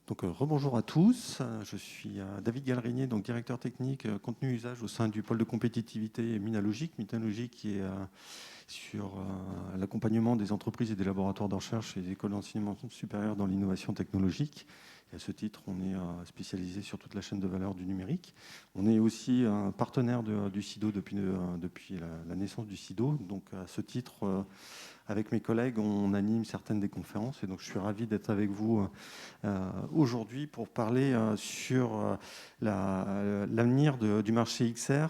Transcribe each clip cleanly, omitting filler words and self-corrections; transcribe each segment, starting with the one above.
Rebonjour à tous. Je suis David Galrinier, donc directeur technique contenu usage au sein du pôle de compétitivité Minalogic. Minalogic qui est sur l'accompagnement des entreprises et des laboratoires de recherche et des écoles d'enseignement supérieur dans l'innovation technologique. Et à ce titre, on est spécialisé sur toute la chaîne de valeur du numérique. On est aussi un partenaire du CIDO depuis la naissance du CIDO. Donc à ce titre, avec mes collègues, on anime certaines des conférences. Et donc je suis ravi d'être avec vous aujourd'hui pour parler sur l'avenir du marché XR.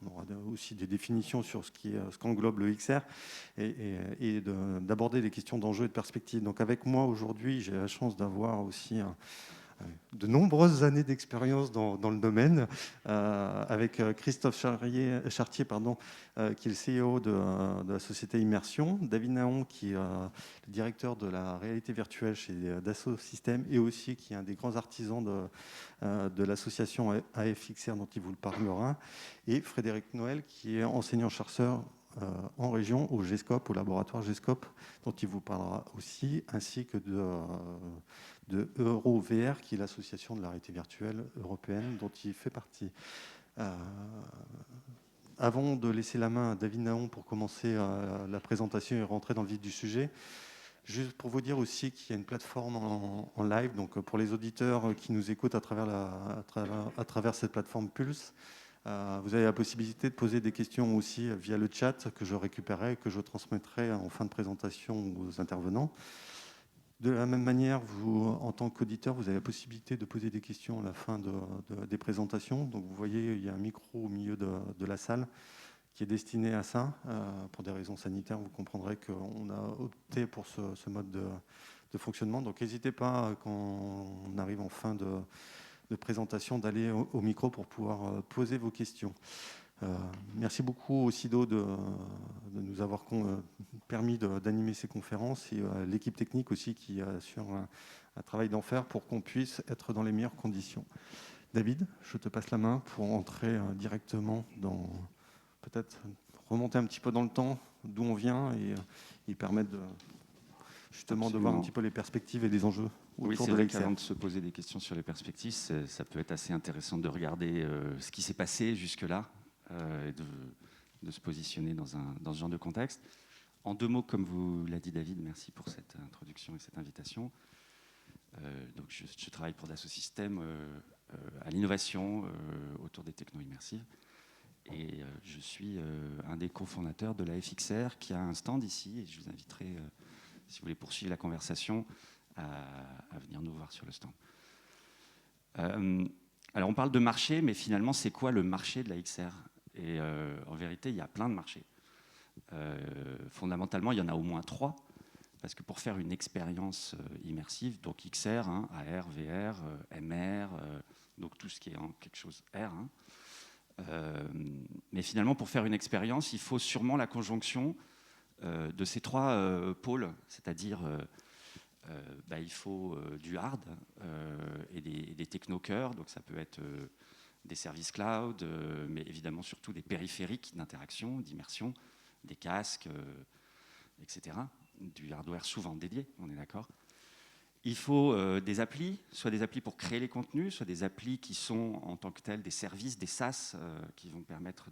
On aura aussi des définitions sur ce qu'englobe le XR et d'aborder des questions d'enjeux et de perspectives. Donc avec moi aujourd'hui, j'ai la chance d'avoir aussi de nombreuses années d'expérience dans le domaine, avec Christophe Chartier, qui est le CEO de la société Immersion, David Naon, qui est le directeur de la réalité virtuelle chez Dassault Systèmes, et aussi qui est un des grands artisans de l'association AFXR dont il vous le parlera, et Frédéric Noël, qui est enseignant-chercheur en région au GESCOP, au laboratoire GESCOP, dont il vous parlera aussi, ainsi que de EuroVR, qui est l'association de la réalité virtuelle européenne dont il fait partie. Avant de laisser la main à David Naon pour commencer la présentation et rentrer dans le vif du sujet, juste pour vous dire aussi qu'il y a une plateforme en live, donc pour les auditeurs qui nous écoutent à travers cette plateforme Pulse, vous avez la possibilité de poser des questions aussi via le chat que je récupérerai et que je transmettrai en fin de présentation aux intervenants. De la même manière, vous, en tant qu'auditeur, vous avez la possibilité de poser des questions à la fin des présentations. Donc vous voyez, il y a un micro au milieu de la salle qui est destiné à ça. Pour des raisons sanitaires, vous comprendrez qu'on a opté pour ce mode de fonctionnement. Donc n'hésitez pas, quand on arrive en fin de présentation, d'aller au micro pour pouvoir poser vos questions. Merci beaucoup au CIDO de nous avoir permis d'animer ces conférences, et l'équipe technique aussi qui assure un travail d'enfer pour qu'on puisse être dans les meilleures conditions. David, je te passe la main pour entrer directement dans, peut-être remonter un petit peu dans le temps, d'où on vient, et permettre justement de voir un petit peu les perspectives et les enjeux autour de vrai l'XR. qu'avant de se poser des questions sur les perspectives, ça peut être assez intéressant de regarder ce qui s'est passé jusque-là, et de se positionner dans ce genre de contexte. En deux mots, comme vous l'a dit David, merci pour cette introduction et cette invitation. Donc je travaille pour Dassault Systèmes à l'innovation autour des technos immersives. Et je suis un des cofondateurs de la FXR qui a un stand ici. Et je vous inviterai, si vous voulez poursuivre la conversation, à venir nous voir sur le stand. Alors on parle de marché, mais finalement, c'est quoi le marché de la XR ? Et en vérité, il y a plein de marchés. Fondamentalement, il y en a au moins 3. Parce que pour faire une expérience immersive, donc XR, AR, VR, MR, donc tout ce qui est en quelque chose R. Mais finalement, pour faire une expérience, il faut sûrement la conjonction de ces 3 pôles, c'est-à-dire il faut du hard et des techno-cœurs, donc ça peut être des services cloud, mais évidemment surtout des périphériques d'interaction, d'immersion, des casques, etc. Du hardware souvent dédié, on est d'accord. Il faut des applis, soit des applis pour créer les contenus, soit des applis qui sont en tant que tels des services, des SaaS, qui vont permettre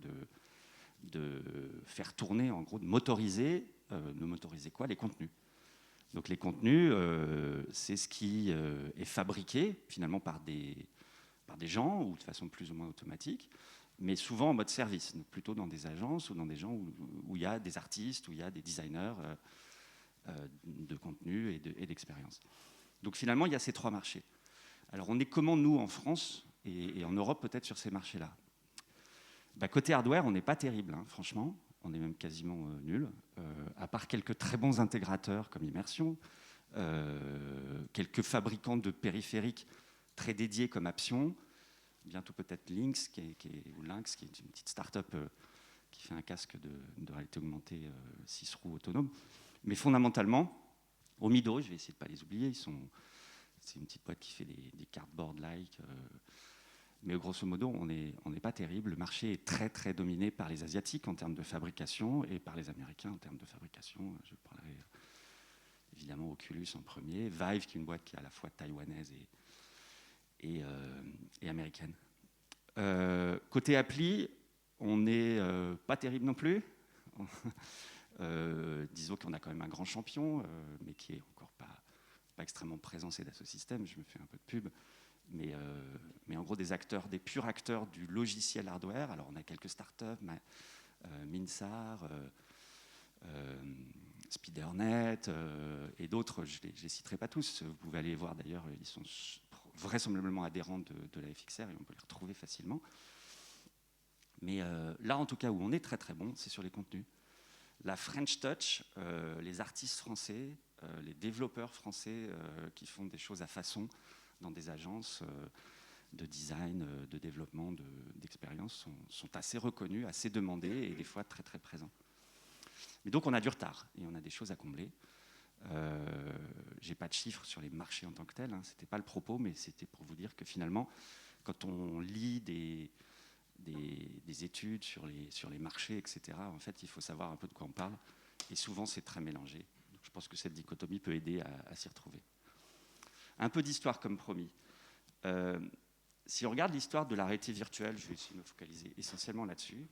de faire tourner, en gros, de motoriser quoi ? Les contenus. Donc les contenus, c'est ce qui est fabriqué finalement par des gens, ou de façon plus ou moins automatique, mais souvent en mode service, donc plutôt dans des agences ou dans des gens où il y a des artistes, où il y a des designers de contenu et d'expérience. Donc finalement, il y a ces 3 marchés. Alors on est comment, nous, en France et en Europe, peut-être sur ces marchés-là ? Côté hardware, on n'est pas terrible, franchement. On est même quasiment nul, à part quelques très bons intégrateurs comme Immersion, quelques fabricants de périphériques très dédiés comme Apsion, bientôt peut-être Lynx, ou Lynx, qui est une petite start-up qui fait un casque de réalité augmentée 6 roues autonome. Mais fondamentalement, Omido, je vais essayer de ne pas les oublier, c'est une petite boîte qui fait des cardboard-like. Mais grosso modo, on n'est pas terrible. Le marché est très, très dominé par les Asiatiques en termes de fabrication et par les Américains en termes de fabrication. Je parlerai évidemment Oculus en premier, Vive qui est une boîte qui est à la fois taïwanaise et américaine. Côté appli, on n'est pas terrible non plus. Disons qu'on a quand même un grand champion, mais qui est encore pas extrêmement présent, c'est Dassault Systèmes, je me fais un peu de pub. Mais en gros, des purs acteurs du logiciel hardware. Alors, on a quelques startups, Minsar, Spidernet et d'autres, je ne les citerai pas tous. Vous pouvez aller voir d'ailleurs, ils sont vraisemblablement adhérents de la FXR et on peut les retrouver facilement. Mais là, en tout cas, où on est très très bon, c'est sur les contenus. La French Touch, les artistes français, les développeurs français qui font des choses à façon dans des agences de design, de développement, d'expérience sont assez reconnus, assez demandés et des fois très très présents. Mais donc on a du retard et on a des choses à combler. J'ai pas de chiffres sur les marchés en tant que tels, hein, c'était pas le propos, mais c'était pour vous dire que finalement, quand on lit des études sur les marchés, etc., en fait, il faut savoir un peu de quoi on parle. Et souvent, c'est très mélangé. Donc, je pense que cette dichotomie peut aider à s'y retrouver. Un peu d'histoire comme promis. Si on regarde l'histoire de la réalité virtuelle, je vais essayer de me focaliser essentiellement là-dessus,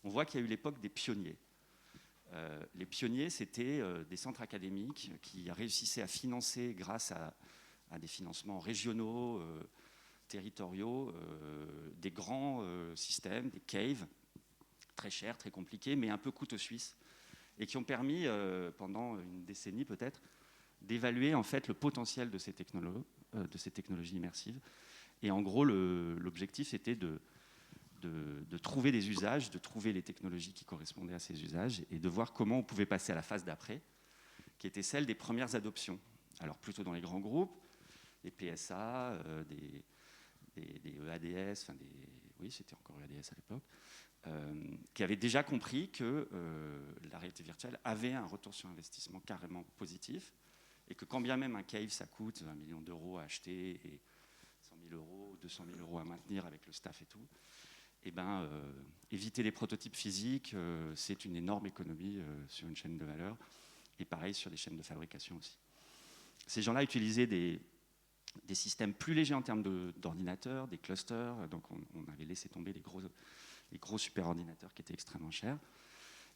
on voit qu'il y a eu l'époque des pionniers. Les pionniers, c'était des centres académiques qui réussissaient à financer grâce à des financements régionaux, territoriaux, des grands systèmes, des caves, très chers, très compliqués, mais un peu couteau suisse, et qui ont permis, pendant une décennie peut-être, d'évaluer en fait le potentiel de ces technologies immersives. Et en gros, l'objectif, c'était de trouver des usages, de trouver les technologies qui correspondaient à ces usages, et de voir comment on pouvait passer à la phase d'après, qui était celle des premières adoptions. Alors plutôt dans les grands groupes, des PSA, des EADS, oui, c'était encore EADS à l'époque, qui avaient déjà compris que la réalité virtuelle avait un retour sur investissement carrément positif, et que quand bien même un cave, ça coûte 1 million d'euros à acheter et 100 000 euros, 200 000 euros à maintenir avec le staff et tout, et éviter les prototypes physiques, c'est une énorme économie sur une chaîne de valeur, et pareil sur les chaînes de fabrication aussi. Ces gens-là utilisaient des systèmes plus légers en termes d'ordinateurs, des clusters, donc on avait laissé tomber les gros superordinateurs qui étaient extrêmement chers.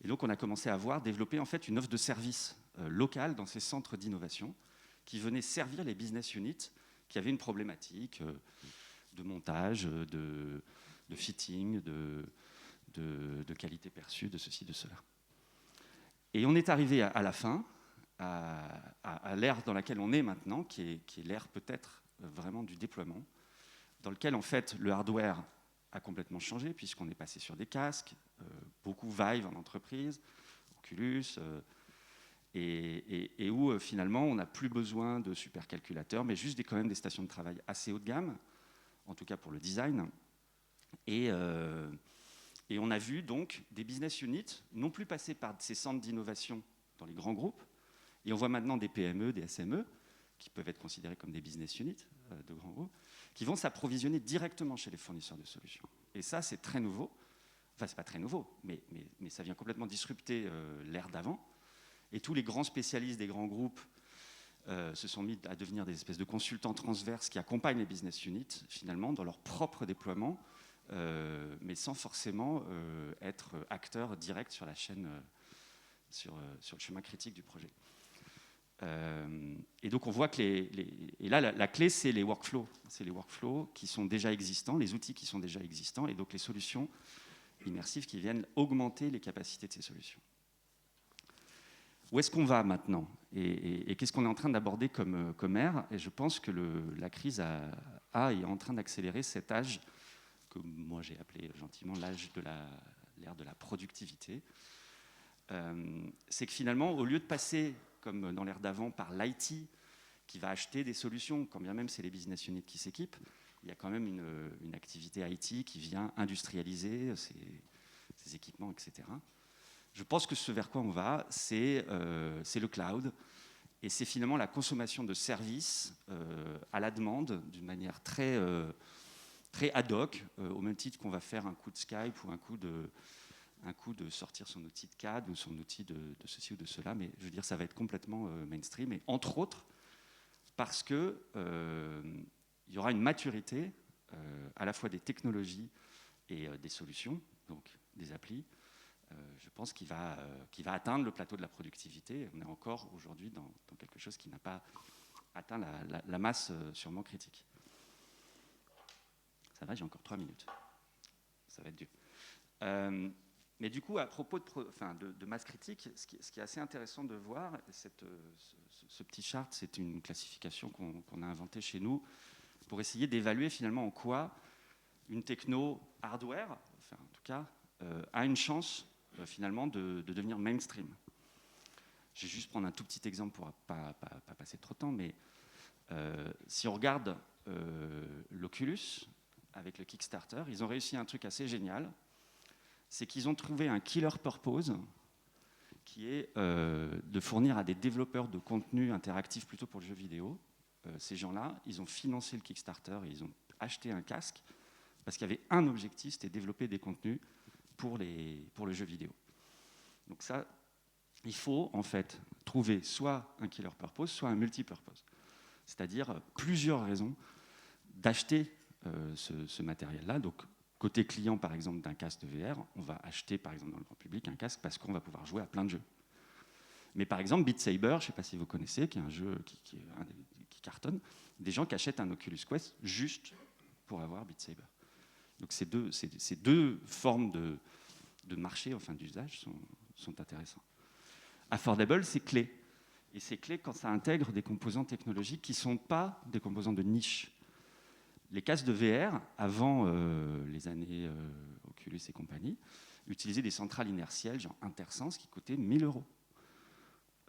Et donc on a commencé à développer en fait une offre de service locale dans ces centres d'innovation qui venaient servir les business units qui avaient une problématique de montage, de fitting, de qualité perçue, de ceci, de cela. Et on est arrivé à la fin, à l'ère dans laquelle on est maintenant, qui est l'ère peut-être vraiment du déploiement, dans lequel en fait le hardware a complètement changé puisqu'on est passé sur des casques, beaucoup Vive en entreprise, Oculus, et où finalement on n'a plus besoin de supercalculateurs, mais juste quand même des stations de travail assez haut de gamme, en tout cas pour le design. Et on a vu donc des business units non plus passer par ces centres d'innovation dans les grands groupes, et on voit maintenant des PME, des SME, qui peuvent être considérés comme des business units de grands groupes, qui vont s'approvisionner directement chez les fournisseurs de solutions. Et ça, c'est très nouveau. Enfin, c'est pas très nouveau, mais ça vient complètement disrupter l'ère d'avant. Et tous les grands spécialistes des grands groupes se sont mis à devenir des espèces de consultants transverses qui accompagnent les business units, finalement, dans leur propre déploiement, mais sans forcément être acteurs directs sur la chaîne, sur le chemin critique du projet. Et donc on voit que et là la clé c'est les workflows, qui sont déjà existants, les outils qui sont déjà existants, et donc les solutions immersives qui viennent augmenter les capacités de ces solutions. Où est-ce qu'on va maintenant et qu'est-ce qu'on est en train d'aborder comme ère? Et je pense que la crise est en train d'accélérer cet âge que moi j'ai appelé gentiment l'âge de l'ère de la productivité. C'est que finalement, au lieu de passer comme dans l'ère d'avant, par l'IT, qui va acheter des solutions, quand bien même c'est les business units qui s'équipent, il y a quand même une activité IT qui vient industrialiser ces équipements, etc. Je pense que ce vers quoi on va, c'est le cloud, et c'est finalement la consommation de services à la demande, d'une manière très, très ad hoc, au même titre qu'on va faire un coup de Skype ou un coup un coup de sortir son outil de CAD ou son outil de ceci ou de cela, mais je veux dire, ça va être complètement mainstream, et entre autres, parce que il y aura une maturité à la fois des technologies et des solutions, donc des applis, je pense qu'il va atteindre le plateau de la productivité. On est encore aujourd'hui dans quelque chose qui n'a pas atteint la masse sûrement critique. Ça va, j'ai encore 3 minutes. Ça va être dur. Mais du coup, à propos de masse critique, ce qui est assez intéressant de voir, ce petit chart, c'est une classification qu'on a inventée chez nous pour essayer d'évaluer finalement en quoi une techno hardware, enfin en tout cas, a une chance finalement de devenir mainstream. Je vais juste prendre un tout petit exemple pour pas passer trop de temps, mais si on regarde l'Oculus avec le Kickstarter, ils ont réussi un truc assez génial, c'est qu'ils ont trouvé un killer purpose qui est de fournir à des développeurs de contenu interactif plutôt pour le jeu vidéo. Ces gens-là, ils ont financé le Kickstarter et ils ont acheté un casque parce qu'il y avait un objectif, c'était développer des contenus pour le jeu vidéo. Donc ça, il faut en fait trouver soit un killer purpose, soit un multipurpose. C'est-à-dire plusieurs raisons d'acheter ce matériel-là. Donc côté client, par exemple, d'un casque de VR, on va acheter, par exemple, dans le grand public, un casque parce qu'on va pouvoir jouer à plein de jeux. Mais par exemple, Beat Saber, je ne sais pas si vous connaissez, qui est un jeu qui cartonne, des gens qui achètent un Oculus Quest juste pour avoir Beat Saber. Donc ces deux formes de marché, enfin d'usage, sont intéressants. Affordable, c'est clé. Et c'est clé quand ça intègre des composants technologiques qui ne sont pas des composants de niche. Les casques de VR, avant les années Oculus et compagnie, utilisaient des centrales inertielles, genre Intersens, qui coûtaient 1 000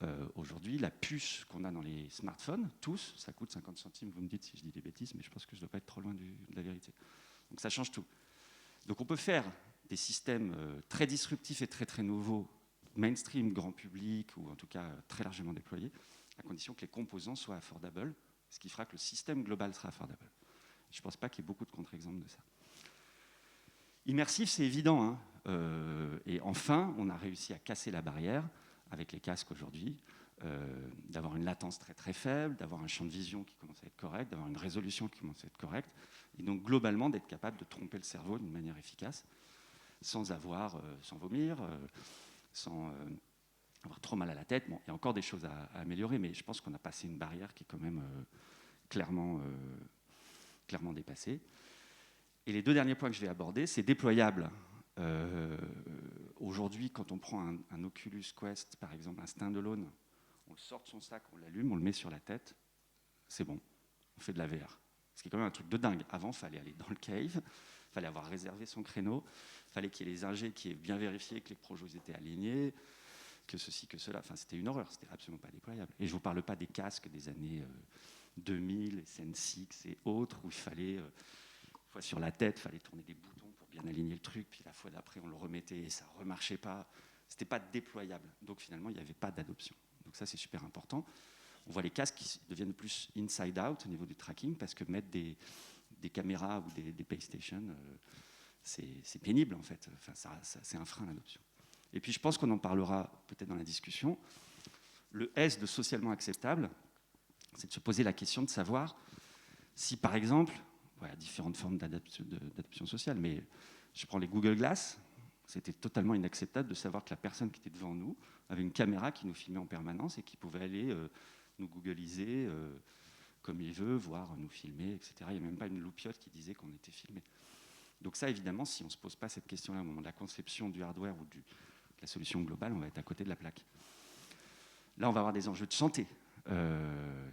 €. Aujourd'hui, la puce qu'on a dans les smartphones, tous, ça coûte 50 centimes. Vous me dites si je dis des bêtises, mais je pense que je ne dois pas être trop loin de la vérité. Donc ça change tout. Donc on peut faire des systèmes très disruptifs et très très nouveaux, mainstream, grand public, ou en tout cas très largement déployés, à condition que les composants soient affordables, ce qui fera que le système global sera affordable. Je ne pense pas qu'il y ait beaucoup de contre-exemples de ça. Immersif, c'est évident, hein. Et enfin, on a réussi à casser la barrière avec les casques aujourd'hui, d'avoir une latence très très faible, d'avoir un champ de vision qui commence à être correct, d'avoir une résolution qui commence à être correcte, et donc globalement d'être capable de tromper le cerveau d'une manière efficace, sans vomir, sans avoir trop mal à la tête. Bon, il y a encore des choses à améliorer, mais je pense qu'on a passé une barrière qui est quand même clairement dépassée. Et les deux derniers points que je vais aborder, c'est déployable. Aujourd'hui, quand on prend un Oculus Quest, par exemple, un standalone, on le sort de son sac, on l'allume, on le met sur la tête, c'est bon, on fait de la VR. Ce qui est quand même un truc de dingue. Avant, il fallait aller dans le cave, il fallait avoir réservé son créneau, il fallait qu'il y ait les ingés qui aient bien vérifié que les projets étaient alignés, que ceci, que cela. Enfin, c'était une horreur, c'était absolument pas déployable. Et je ne vous parle pas des casques des années 2000, SN6 et autres, où il fallait, une fois sur la tête, il fallait tourner des boutons pour bien aligner le truc, puis la fois d'après, on le remettait et ça ne remarchait pas. C'était pas déployable. Donc finalement, il n'y avait pas d'adoption. Donc ça, c'est super important. On voit les casques qui deviennent plus inside-out au niveau du tracking, parce que mettre des caméras ou des PlayStation, c'est pénible en fait. Enfin, c'est un frein à l'adoption. Et puis je pense qu'on en parlera peut-être dans la discussion. Le S de socialement acceptable, c'est de se poser la question de savoir si, par exemple, voilà, différentes formes d'adoption sociale, mais je prends les Google Glass, c'était totalement inacceptable de savoir que la personne qui était devant nous avait une caméra qui nous filmait en permanence et qui pouvait aller nous googliser comme il veut, voire nous filmer, etc. Il n'y a même pas une loupiote qui disait qu'on était filmé. Donc ça, évidemment, si on ne se pose pas cette question-là au moment de la conception du hardware ou de la solution globale, on va être à côté de la plaque. Là, on va avoir des enjeux de santé.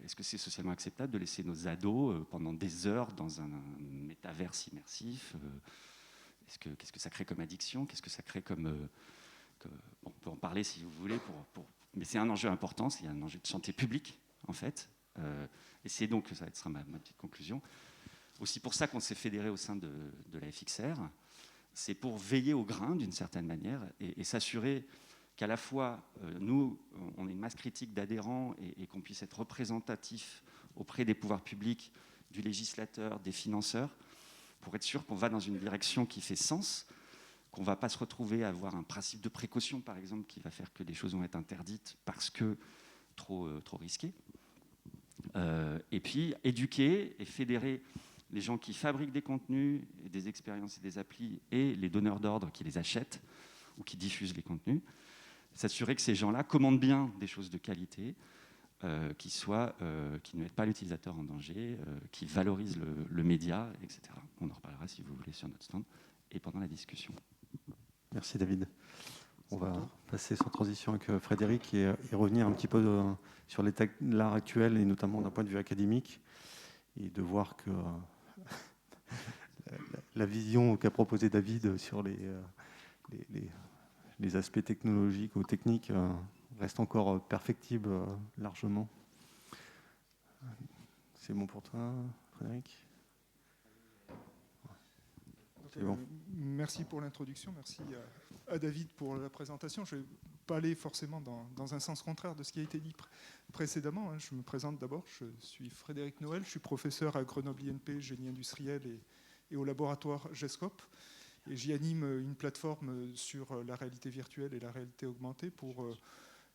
Est-ce que c'est socialement acceptable de laisser nos ados pendant des heures dans un métaverse immersif qu'est-ce que ça crée comme addiction? Qu'est-ce que ça crée comme... bon, on peut en parler si vous voulez, mais c'est un enjeu important, c'est un enjeu de santé publique, en fait. Et c'est donc, ça sera ma petite conclusion, aussi pour ça qu'on s'est fédéré au sein de la FXR, c'est pour veiller au grain, d'une certaine manière, et s'assurer qu'à la fois, nous, on ait une masse critique d'adhérents et qu'on puisse être représentatif auprès des pouvoirs publics, du législateur, des financeurs, pour être sûr qu'on va dans une direction qui fait sens, qu'on ne va pas se retrouver à avoir un principe de précaution, par exemple, qui va faire que des choses vont être interdites parce que trop risquées. Et puis, éduquer et fédérer les gens qui fabriquent des contenus, et des expériences et des applis, et les donneurs d'ordre qui les achètent ou qui diffusent les contenus, s'assurer que ces gens-là commandent bien des choses de qualité, qui ne mettent pas l'utilisateur en danger, qui valorisent le média, etc. On en reparlera si vous voulez sur notre stand et pendant la discussion. Merci David. On va passer sans transition avec Frédéric et revenir un petit peu sur l'art actuel et notamment d'un point de vue académique et de voir que la vision qu'a proposée David sur les aspects technologiques ou techniques reste encore perfectible largement. C'est bon pour toi, Frédéric ? C'est bon. Merci pour l'introduction, merci à David pour la présentation. Je ne vais pas aller forcément dans un sens contraire de ce qui a été dit précédemment. Je me présente d'abord, je suis Frédéric Noël, je suis professeur à Grenoble INP, génie industriel et au laboratoire GESCOP. Et j'y anime une plateforme sur la réalité virtuelle et la réalité augmentée pour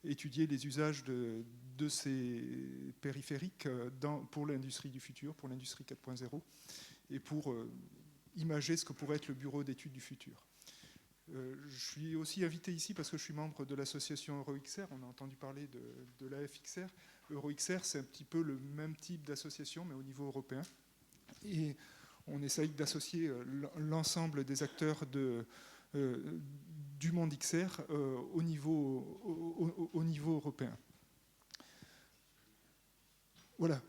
étudier les usages de ces périphériques pour l'industrie du futur, pour l'industrie 4.0 et pour imager ce que pourrait être le bureau d'études du futur. Je suis aussi invité ici parce que je suis membre de l'association EuroXR. On a entendu parler de l'AFXR. EuroXR, c'est un petit peu le même type d'association, mais au niveau européen. Et on essaye d'associer l'ensemble des acteurs du monde XR au niveau européen. Voilà.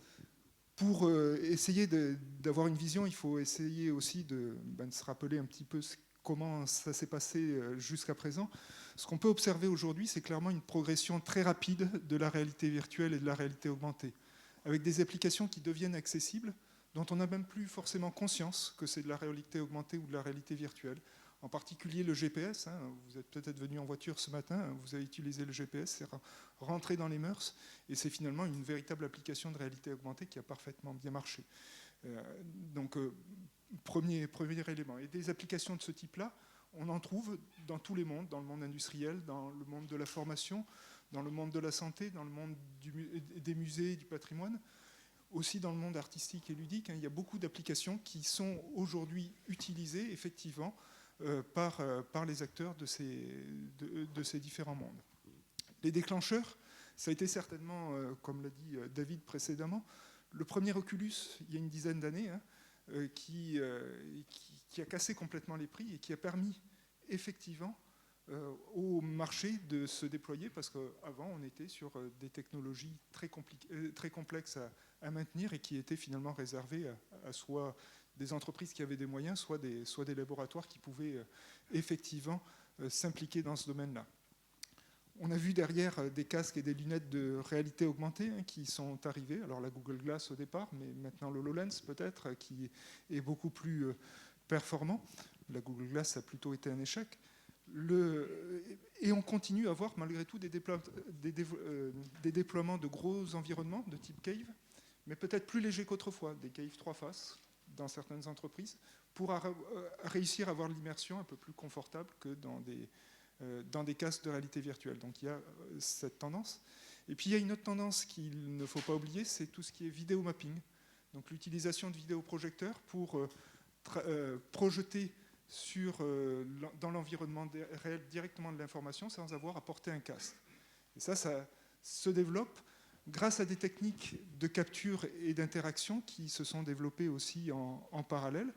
Pour essayer d'avoir une vision, il faut essayer aussi de se rappeler un petit peu comment ça s'est passé jusqu'à présent. Ce qu'on peut observer aujourd'hui, c'est clairement une progression très rapide de la réalité virtuelle et de la réalité augmentée, avec des applications qui deviennent accessibles, dont on n'a même plus forcément conscience que c'est de la réalité augmentée ou de la réalité virtuelle. En particulier le GPS, vous êtes peut-être venu en voiture ce matin, vous avez utilisé le GPS, c'est rentré dans les mœurs, et c'est finalement une véritable application de réalité augmentée qui a parfaitement bien marché. Donc, premier élément. Et des applications de ce type-là, on en trouve dans tous les mondes, dans le monde industriel, dans le monde de la formation, dans le monde de la santé, dans le monde des musées et du patrimoine, aussi dans le monde artistique et ludique. Il y a beaucoup d'applications qui sont aujourd'hui utilisées, effectivement, par les acteurs de ces différents mondes. Les déclencheurs, ça a été certainement, comme l'a dit David précédemment, le premier Oculus, il y a une dizaine d'années, qui a cassé complètement les prix et qui a permis effectivement au marché de se déployer, parce qu'avant on était sur des technologies très complexes à maintenir et qui étaient finalement réservées à soit des entreprises qui avaient des moyens, soit des laboratoires qui pouvaient effectivement s'impliquer dans ce domaine-là. On a vu derrière des casques et des lunettes de réalité augmentée qui sont arrivés. Alors la Google Glass au départ, mais maintenant le HoloLens peut-être, qui est beaucoup plus performant. La Google Glass a plutôt été un échec. Et on continue à voir malgré tout des déploiements de gros environnements de type cave, mais peut-être plus légers qu'autrefois, des caves 3 faces dans certaines entreprises, pour réussir à avoir l'immersion un peu plus confortable que dans des casques de réalité virtuelle. Donc il y a cette tendance. Et puis il y a une autre tendance qu'il ne faut pas oublier, c'est tout ce qui est vidéo mapping. Donc l'utilisation de vidéoprojecteurs pour projeter dans l'environnement réel directement de l'information sans avoir à porter un casque. Et ça se développe grâce à des techniques de capture et d'interaction qui se sont développées aussi en parallèle.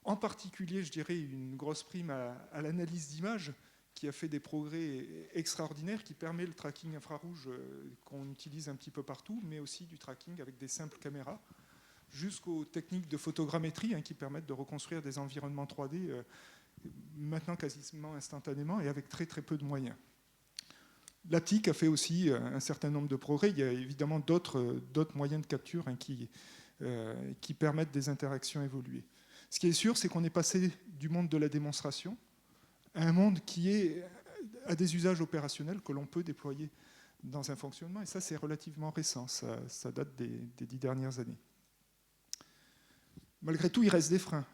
En particulier, je dirais, une grosse prime à l'analyse d'images qui a fait des progrès extraordinaires, qui permet le tracking infrarouge qu'on utilise un petit peu partout, mais aussi du tracking avec des simples caméras, jusqu'aux techniques de photogrammétrie qui permettent de reconstruire des environnements 3D maintenant quasiment instantanément et avec très très peu de moyens. L'APTIC a fait aussi un certain nombre de progrès. Il y a évidemment d'autres moyens de capture qui permettent des interactions évoluées. Ce qui est sûr, c'est qu'on est passé du monde de la démonstration à un monde qui a des usages opérationnels que l'on peut déployer dans un fonctionnement. Et ça, c'est relativement récent. Ça date des 10 dernières années. Malgré tout, il reste des freins.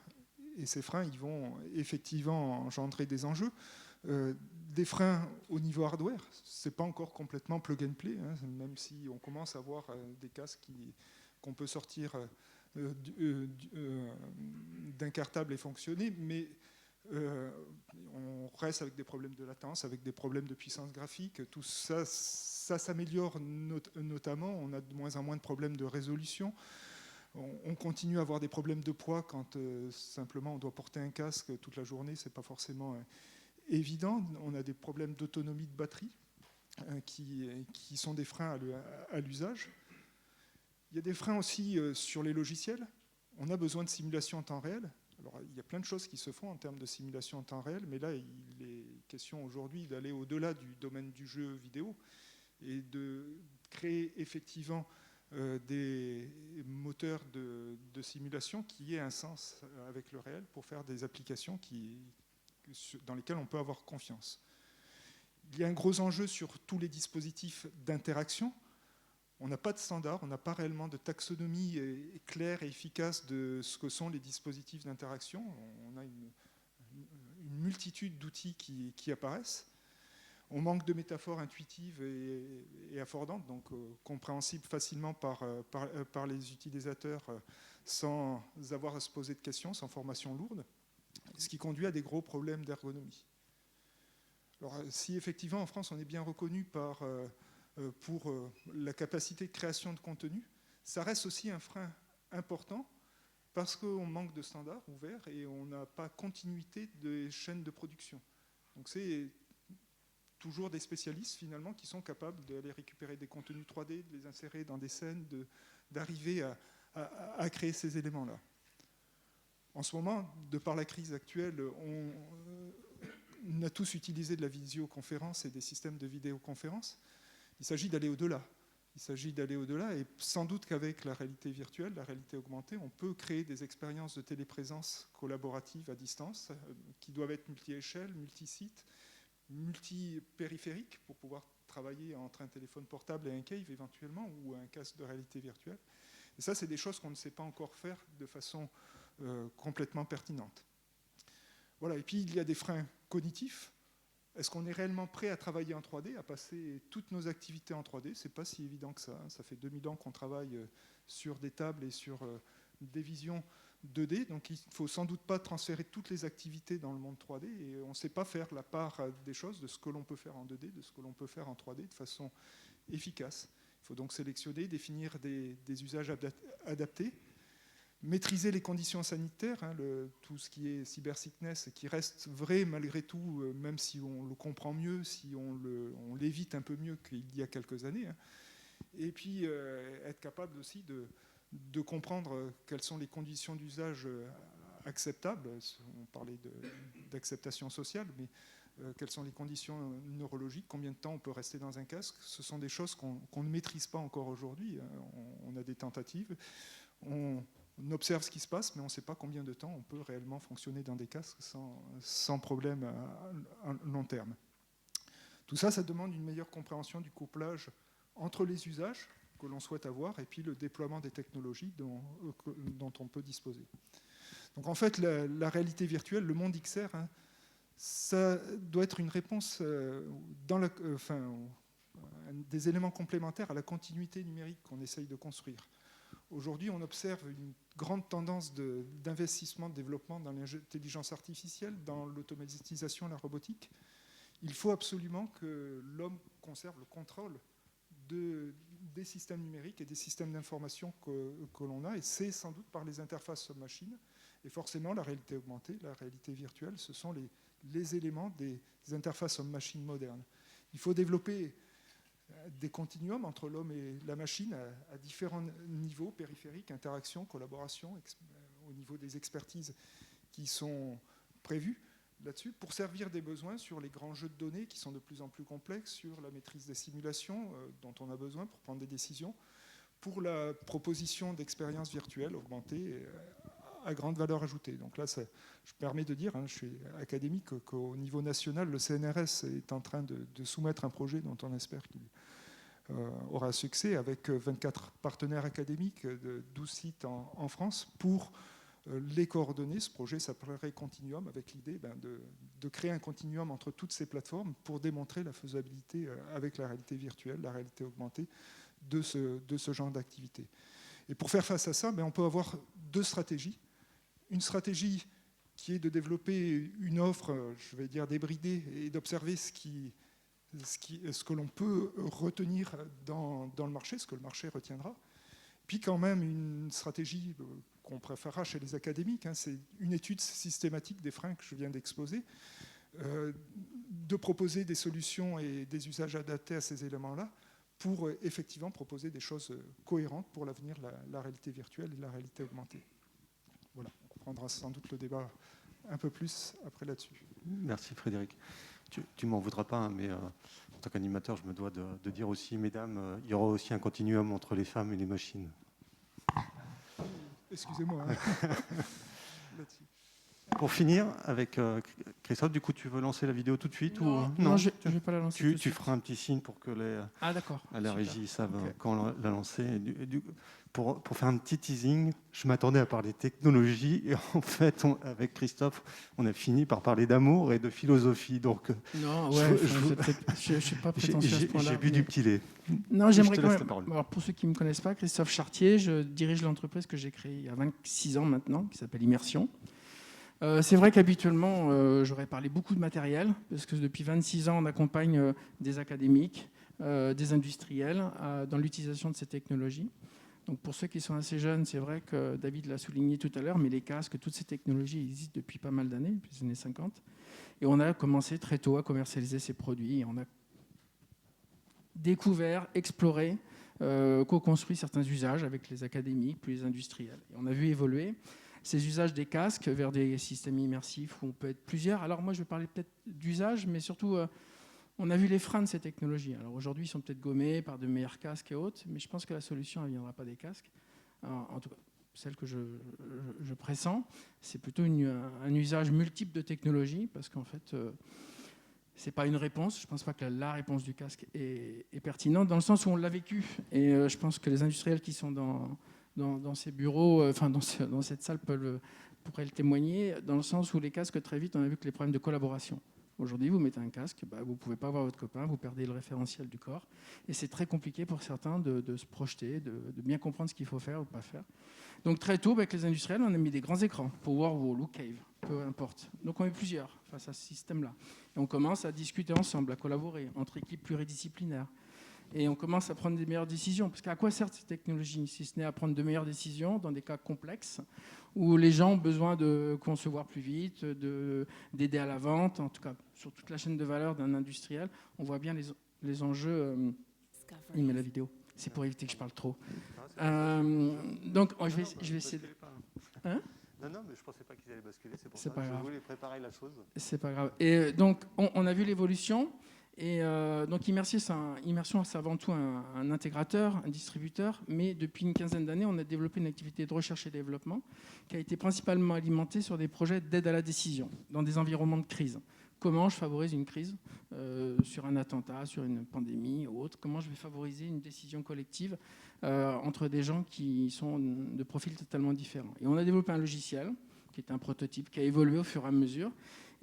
et ces freins, ils vont effectivement engendrer des enjeux. Des freins au niveau hardware, c'est pas encore complètement plug and play, hein, même si on commence à voir des casques qu'on peut sortir d'un cartable et fonctionner, mais on reste avec des problèmes de latence, avec des problèmes de puissance graphique. Tout ça, ça s'améliore notamment. On a de moins en moins de problèmes de résolution. On continue à avoir des problèmes de poids quand simplement on doit porter un casque toute la journée. C'est pas forcément évident. On a des problèmes d'autonomie de batterie qui sont des freins à l'usage. Il y a des freins aussi sur les logiciels. On a besoin de simulation en temps réel. Alors, il y a plein de choses qui se font en termes de simulation en temps réel, mais là, il est question aujourd'hui d'aller au-delà du domaine du jeu vidéo et de créer effectivement des moteurs de simulation qui aient un sens avec le réel pour faire des applications dans lesquelles on peut avoir confiance. Il y a un gros enjeu sur tous les dispositifs d'interaction. On n'a pas de standard, on n'a pas réellement de taxonomie claire et efficace de ce que sont les dispositifs d'interaction. On a une multitude d'outils qui apparaissent. On manque de métaphores intuitives et affordantes, donc compréhensibles facilement par les utilisateurs sans avoir à se poser de questions, sans formation lourde, ce qui conduit à des gros problèmes d'ergonomie. Alors, si effectivement en France on est bien reconnu pour la capacité de création de contenu, ça reste aussi un frein important parce qu'on manque de standards ouverts et on n'a pas continuité des chaînes de production. Donc c'est toujours des spécialistes finalement qui sont capables d'aller récupérer des contenus 3D, de les insérer dans des scènes, d'arriver à créer ces éléments-là. En ce moment, de par la crise actuelle, on a tous utilisé de la visioconférence et des systèmes de vidéoconférence. Il s'agit d'aller au-delà. Il s'agit d'aller au-delà et sans doute qu'avec la réalité virtuelle, la réalité augmentée, on peut créer des expériences de téléprésence collaborative à distance qui doivent être multi-échelles, multi-sites, multi-périphériques pour pouvoir travailler entre un téléphone portable et un cave éventuellement ou un casque de réalité virtuelle. Et ça, c'est des choses qu'on ne sait pas encore faire de façon complètement pertinente. Voilà. Et puis, il y a des freins cognitifs. Est-ce qu'on est réellement prêt à travailler en 3D, à passer toutes nos activités en 3D ? C'est pas si évident que ça. Ça fait 2000 ans qu'on travaille sur des tables et sur des visions 2D, donc il ne faut sans doute pas transférer toutes les activités dans le monde 3D, et on ne sait pas faire la part des choses de ce que l'on peut faire en 2D, de ce que l'on peut faire en 3D de façon efficace. Il faut donc sélectionner, définir des usages adaptés, maîtriser les conditions sanitaires, hein, tout ce qui est cybersickness, qui reste vrai malgré tout, même si on le comprend mieux, si on l'évite un peu mieux qu'il y a quelques années. Hein. Et puis être capable aussi de comprendre quelles sont les conditions d'usage acceptables. On parlait d'acceptation sociale, mais quelles sont les conditions neurologiques, combien de temps on peut rester dans un casque. Ce sont des choses qu'on ne maîtrise pas encore aujourd'hui. On a des tentatives. On observe ce qui se passe, mais on ne sait pas combien de temps on peut réellement fonctionner dans des casques sans problème à long terme. Tout ça, ça demande une meilleure compréhension du couplage entre les usages que l'on souhaite avoir et puis le déploiement des technologies dont on peut disposer. Donc en fait, la réalité virtuelle, le monde XR, hein, ça doit être une réponse des éléments complémentaires à la continuité numérique qu'on essaye de construire. Aujourd'hui, on observe une grande tendance d'investissement, de développement dans l'intelligence artificielle, dans l'automatisation, la robotique. Il faut absolument que l'homme conserve le contrôle des systèmes numériques et des systèmes d'information que l'on a, et c'est sans doute par les interfaces homme-machine. Et forcément, la réalité augmentée, la réalité virtuelle, ce sont les éléments des interfaces homme-machine modernes. Il faut développer des continuums entre l'homme et la machine à différents niveaux, périphériques, interaction, collaboration, au niveau des expertises qui sont prévues là-dessus, pour servir des besoins sur les grands jeux de données qui sont de plus en plus complexes, sur la maîtrise des simulations dont on a besoin pour prendre des décisions, pour la proposition d'expériences virtuelles augmentées à grande valeur ajoutée. Donc là, je permets de dire, hein, je suis académique, qu'au niveau national, le CNRS est en train de soumettre un projet dont on espère qu'il aura succès, avec 24 partenaires académiques de 12 sites en France, pour les coordonnées. Ce projet s'appellerait Continuum, avec l'idée de créer un continuum entre toutes ces plateformes pour démontrer la faisabilité avec la réalité virtuelle, la réalité augmentée de ce genre d'activité. Et pour faire face à ça, on peut avoir deux stratégies. Une stratégie qui est de développer une offre, je vais dire débridée, et d'observer ce que l'on peut retenir dans le marché, ce que le marché retiendra. Puis quand même une stratégie qu'on préférera chez les académiques, c'est une étude systématique des freins que je viens d'exposer, de proposer des solutions et des usages adaptés à ces éléments-là pour effectivement proposer des choses cohérentes pour l'avenir, la réalité virtuelle et la réalité augmentée. Voilà, on prendra sans doute le débat un peu plus après là-dessus. Merci Frédéric. Tu m'en voudras pas, mais en tant qu'animateur, je me dois de dire aussi, mesdames, il y aura aussi un continuum entre les femmes et les machines. Excusez-moi. Là-dessus. Pour finir, avec Christophe, du coup, tu veux lancer la vidéo tout de suite non, je ne vais pas la lancer. Tu feras un petit signe pour que la régie savent quand la lancer. Pour faire un petit teasing, je m'attendais à parler technologie et en fait, avec Christophe, on a fini par parler d'amour et de philosophie. Donc, non, ouais, je ne suis pas prétentieux à ce point-là. J'ai bu du petit lait. Non, j'aimerais quand même. Alors, pour ceux qui ne me connaissent pas, Christophe Chartier, je dirige l'entreprise que j'ai créée il y a 26 ans maintenant, qui s'appelle Immersion. C'est vrai qu'habituellement, j'aurais parlé beaucoup de matériel, parce que depuis 26 ans, on accompagne des académiques, des industriels dans l'utilisation de ces technologies. Donc pour ceux qui sont assez jeunes, c'est vrai que David l'a souligné tout à l'heure, mais les casques, toutes ces technologies existent depuis pas mal d'années, depuis les années 50. Et on a commencé très tôt à commercialiser ces produits. Et on a découvert, exploré, co-construit certains usages avec les académiques, puis les industriels. Et on a vu évoluer ces usages des casques vers des systèmes immersifs où on peut être plusieurs. Alors moi, je vais parler peut-être d'usage, mais surtout, on a vu les freins de ces technologies. Alors aujourd'hui, ils sont peut-être gommés par de meilleurs casques et autres, mais je pense que la solution, elle ne viendra pas des casques. Alors, en tout cas, celle que je pressens, c'est plutôt un usage multiple de technologies, parce qu'en fait, ce n'est pas une réponse. Je ne pense pas que la réponse du casque est pertinente, dans le sens où on l'a vécu. Et je pense que les industriels qui sont dans ces bureaux, dans cette salle pourraient le témoigner, dans le sens où les casques, très vite, on a vu que les problèmes de collaboration. Aujourd'hui, vous mettez un casque, vous ne pouvez pas voir votre copain, vous perdez le référentiel du corps. Et c'est très compliqué pour certains de se projeter, de bien comprendre ce qu'il faut faire ou pas faire. Donc très tôt, avec les industriels, on a mis des grands écrans, Powerwall ou Cave, peu importe. Donc on est plusieurs face à ce système-là. Et on commence à discuter ensemble, à collaborer entre équipes pluridisciplinaires. Et on commence à prendre des meilleures décisions. Parce qu'à quoi servent ces technologies, si ce n'est à prendre de meilleures décisions dans des cas complexes où les gens ont besoin de concevoir plus vite, d'aider à la vente, en tout cas sur toute la chaîne de valeur d'un industriel. On voit bien les enjeux. Il met la vidéo. C'est pour éviter que je parle trop. Donc, je vais essayer de... Hein ? Non, mais je ne pensais pas qu'ils allaient basculer. C'est pour ça que je voulais préparer la chose. C'est pas grave. Et donc, on a vu l'évolution. Et donc Immersion, c'est avant tout un intégrateur, un distributeur, mais depuis une quinzaine d'années, on a développé une activité de recherche et développement qui a été principalement alimentée sur des projets d'aide à la décision, dans des environnements de crise. Comment je favorise une crise sur un attentat, sur une pandémie ou autre? Comment je vais favoriser une décision collective entre des gens qui sont de profils totalement différents? Et on a développé un logiciel qui est un prototype qui a évolué au fur et à mesure,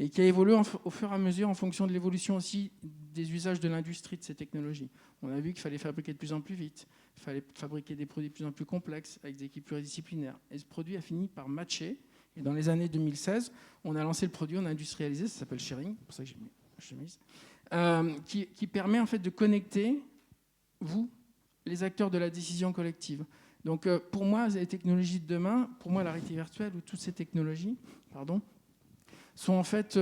et qui a évolué au fur et à mesure en fonction de l'évolution aussi des usages de l'industrie de ces technologies. On a vu qu'il fallait fabriquer de plus en plus vite, il fallait fabriquer des produits de plus en plus complexes avec des équipes pluridisciplinaires. Et ce produit a fini par matcher. Et dans les années 2016, on a lancé le produit, on a industrialisé, ça s'appelle Sharing, c'est pour ça que j'ai mis la chemise, qui permet en fait de connecter, vous, les acteurs de la décision collective. Donc pour moi, les technologies de demain, pour moi la réalité virtuelle ou toutes ces technologies, sont en fait,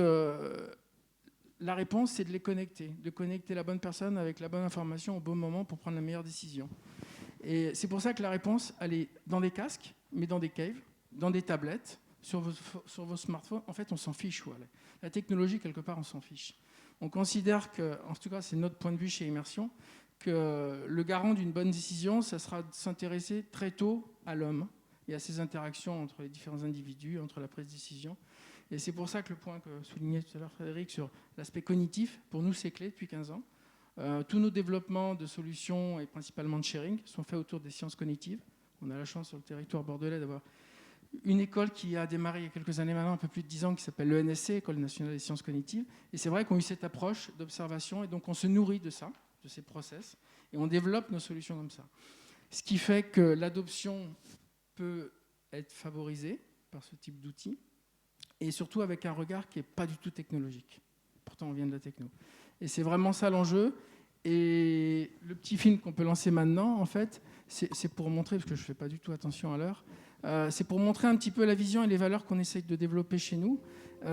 la réponse, c'est de connecter la bonne personne avec la bonne information au bon moment pour prendre la meilleure décision. Et c'est pour ça que la réponse, elle est dans des casques, mais dans des caves, dans des tablettes, sur vos smartphones. En fait, on s'en fiche où elle est. La technologie, quelque part, on s'en fiche. On considère que, en tout cas, c'est notre point de vue chez Immersion, que le garant d'une bonne décision, ça sera de s'intéresser très tôt à l'homme et à ses interactions entre les différents individus, entre la prise de décision. Et c'est pour ça que le point que soulignait tout à l'heure Frédéric sur l'aspect cognitif, pour nous, c'est clé depuis 15 ans. Tous nos développements de solutions et principalement de sharing sont faits autour des sciences cognitives. On a la chance sur le territoire bordelais d'avoir une école qui a démarré il y a quelques années maintenant, un peu plus de 10 ans, qui s'appelle l'ENSC, École nationale des sciences cognitives. Et c'est vrai qu'on a eu cette approche d'observation, et donc on se nourrit de ça, de ces process, et on développe nos solutions comme ça. Ce qui fait que l'adoption peut être favorisée par ce type d'outils, et surtout avec un regard qui n'est pas du tout technologique. Pourtant, on vient de la techno. Et c'est vraiment ça l'enjeu. Et le petit film qu'on peut lancer maintenant, en fait, c'est pour montrer, parce que je ne fais pas du tout attention à l'heure, c'est pour montrer un petit peu la vision et les valeurs qu'on essaye de développer chez nous. Il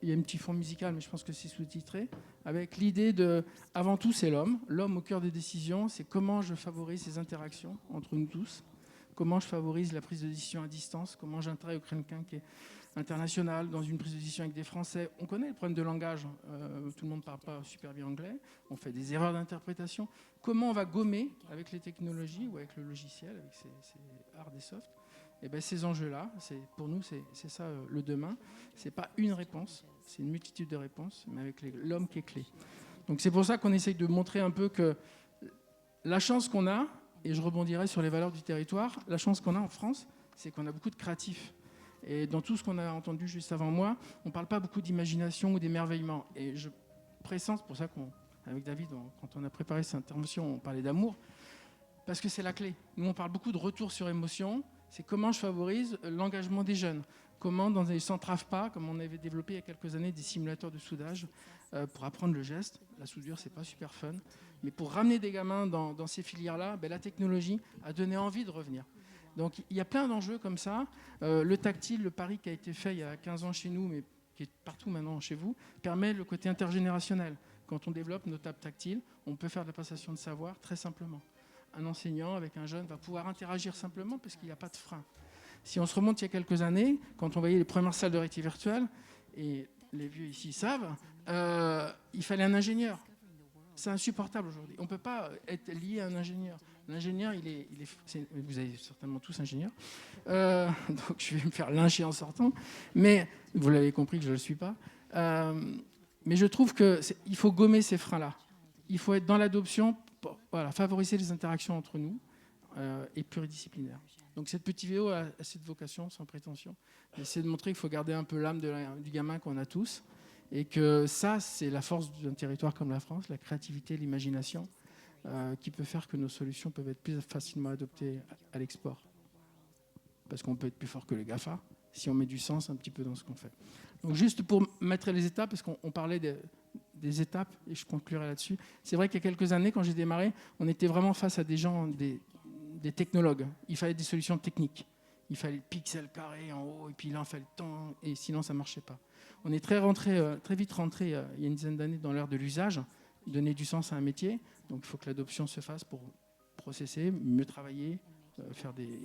y a un petit fond musical, mais je pense que c'est sous-titré, avec l'idée de, avant tout, c'est l'homme au cœur des décisions, c'est comment je favorise ces interactions entre nous tous, comment je favorise la prise de décision à distance, comment j'intègre quelqu'un qui est international dans une prise de décision avec des Français. On connaît le problème de langage, tout le monde ne parle pas super bien anglais, on fait des erreurs d'interprétation. Comment on va gommer avec les technologies ou avec le logiciel, avec ces hard et soft, et bien ces enjeux-là, pour nous, c'est ça le demain. Ce n'est pas une réponse, c'est une multitude de réponses, mais avec l'homme qui est clé. Donc c'est pour ça qu'on essaye de montrer un peu que la chance qu'on a, et je rebondirai sur les valeurs du territoire, la chance qu'on a en France, c'est qu'on a beaucoup de créatifs. Et dans tout ce qu'on a entendu juste avant moi, on ne parle pas beaucoup d'imagination ou d'émerveillement. Et je pressens, c'est pour ça qu'avec David, quand on a préparé cette intervention, on parlait d'amour, parce que c'est la clé. Nous, on parle beaucoup de retour sur émotion. C'est comment je favorise l'engagement des jeunes. Comment, dans des centres AFPA, comme on avait développé il y a quelques années des simulateurs de soudage pour apprendre le geste. La soudure, c'est pas super fun. Mais pour ramener des gamins dans ces filières-là, la technologie a donné envie de revenir. Donc il y a plein d'enjeux comme ça. Le tactile, le pari qui a été fait il y a 15 ans chez nous, mais qui est partout maintenant chez vous, permet le côté intergénérationnel. Quand on développe nos tables tactiles, on peut faire de la passation de savoir très simplement. Un enseignant avec un jeune va pouvoir interagir simplement parce qu'il n'y a pas de frein. Si on se remonte il y a quelques années, quand on voyait les premières salles de réalité virtuelle, et les vieux ici savent, il fallait un ingénieur. C'est insupportable aujourd'hui. On ne peut pas être lié à un ingénieur. L'ingénieur, vous avez certainement tous ingénieurs, donc je vais me faire lyncher en sortant, mais vous l'avez compris que je ne le suis pas. Mais je trouve qu'il faut gommer ces freins-là. Il faut être dans l'adoption, favoriser les interactions entre nous et pluridisciplinaire. Donc cette petite vidéo a cette vocation, sans prétention, c'est de montrer qu'il faut garder un peu l'âme du gamin qu'on a tous, et que ça, c'est la force d'un territoire comme la France, la créativité, l'imagination, qui peut faire que nos solutions peuvent être plus facilement adoptées à l'export. Parce qu'on peut être plus fort que les GAFA, si on met du sens un petit peu dans ce qu'on fait. Donc juste pour mettre les étapes, parce qu'on parlait des étapes, et je conclurai là-dessus. C'est vrai qu'il y a quelques années, quand j'ai démarré, on était vraiment face à des gens, des technologues. Il fallait des solutions techniques. Il fallait le pixel carré en haut, et puis là, il fallait le temps, et sinon, ça ne marchait pas. On est très vite rentré, il y a une dizaine d'années, dans l'ère de l'usage, donner du sens à un métier. Donc, il faut que l'adoption se fasse pour processer, mieux travailler,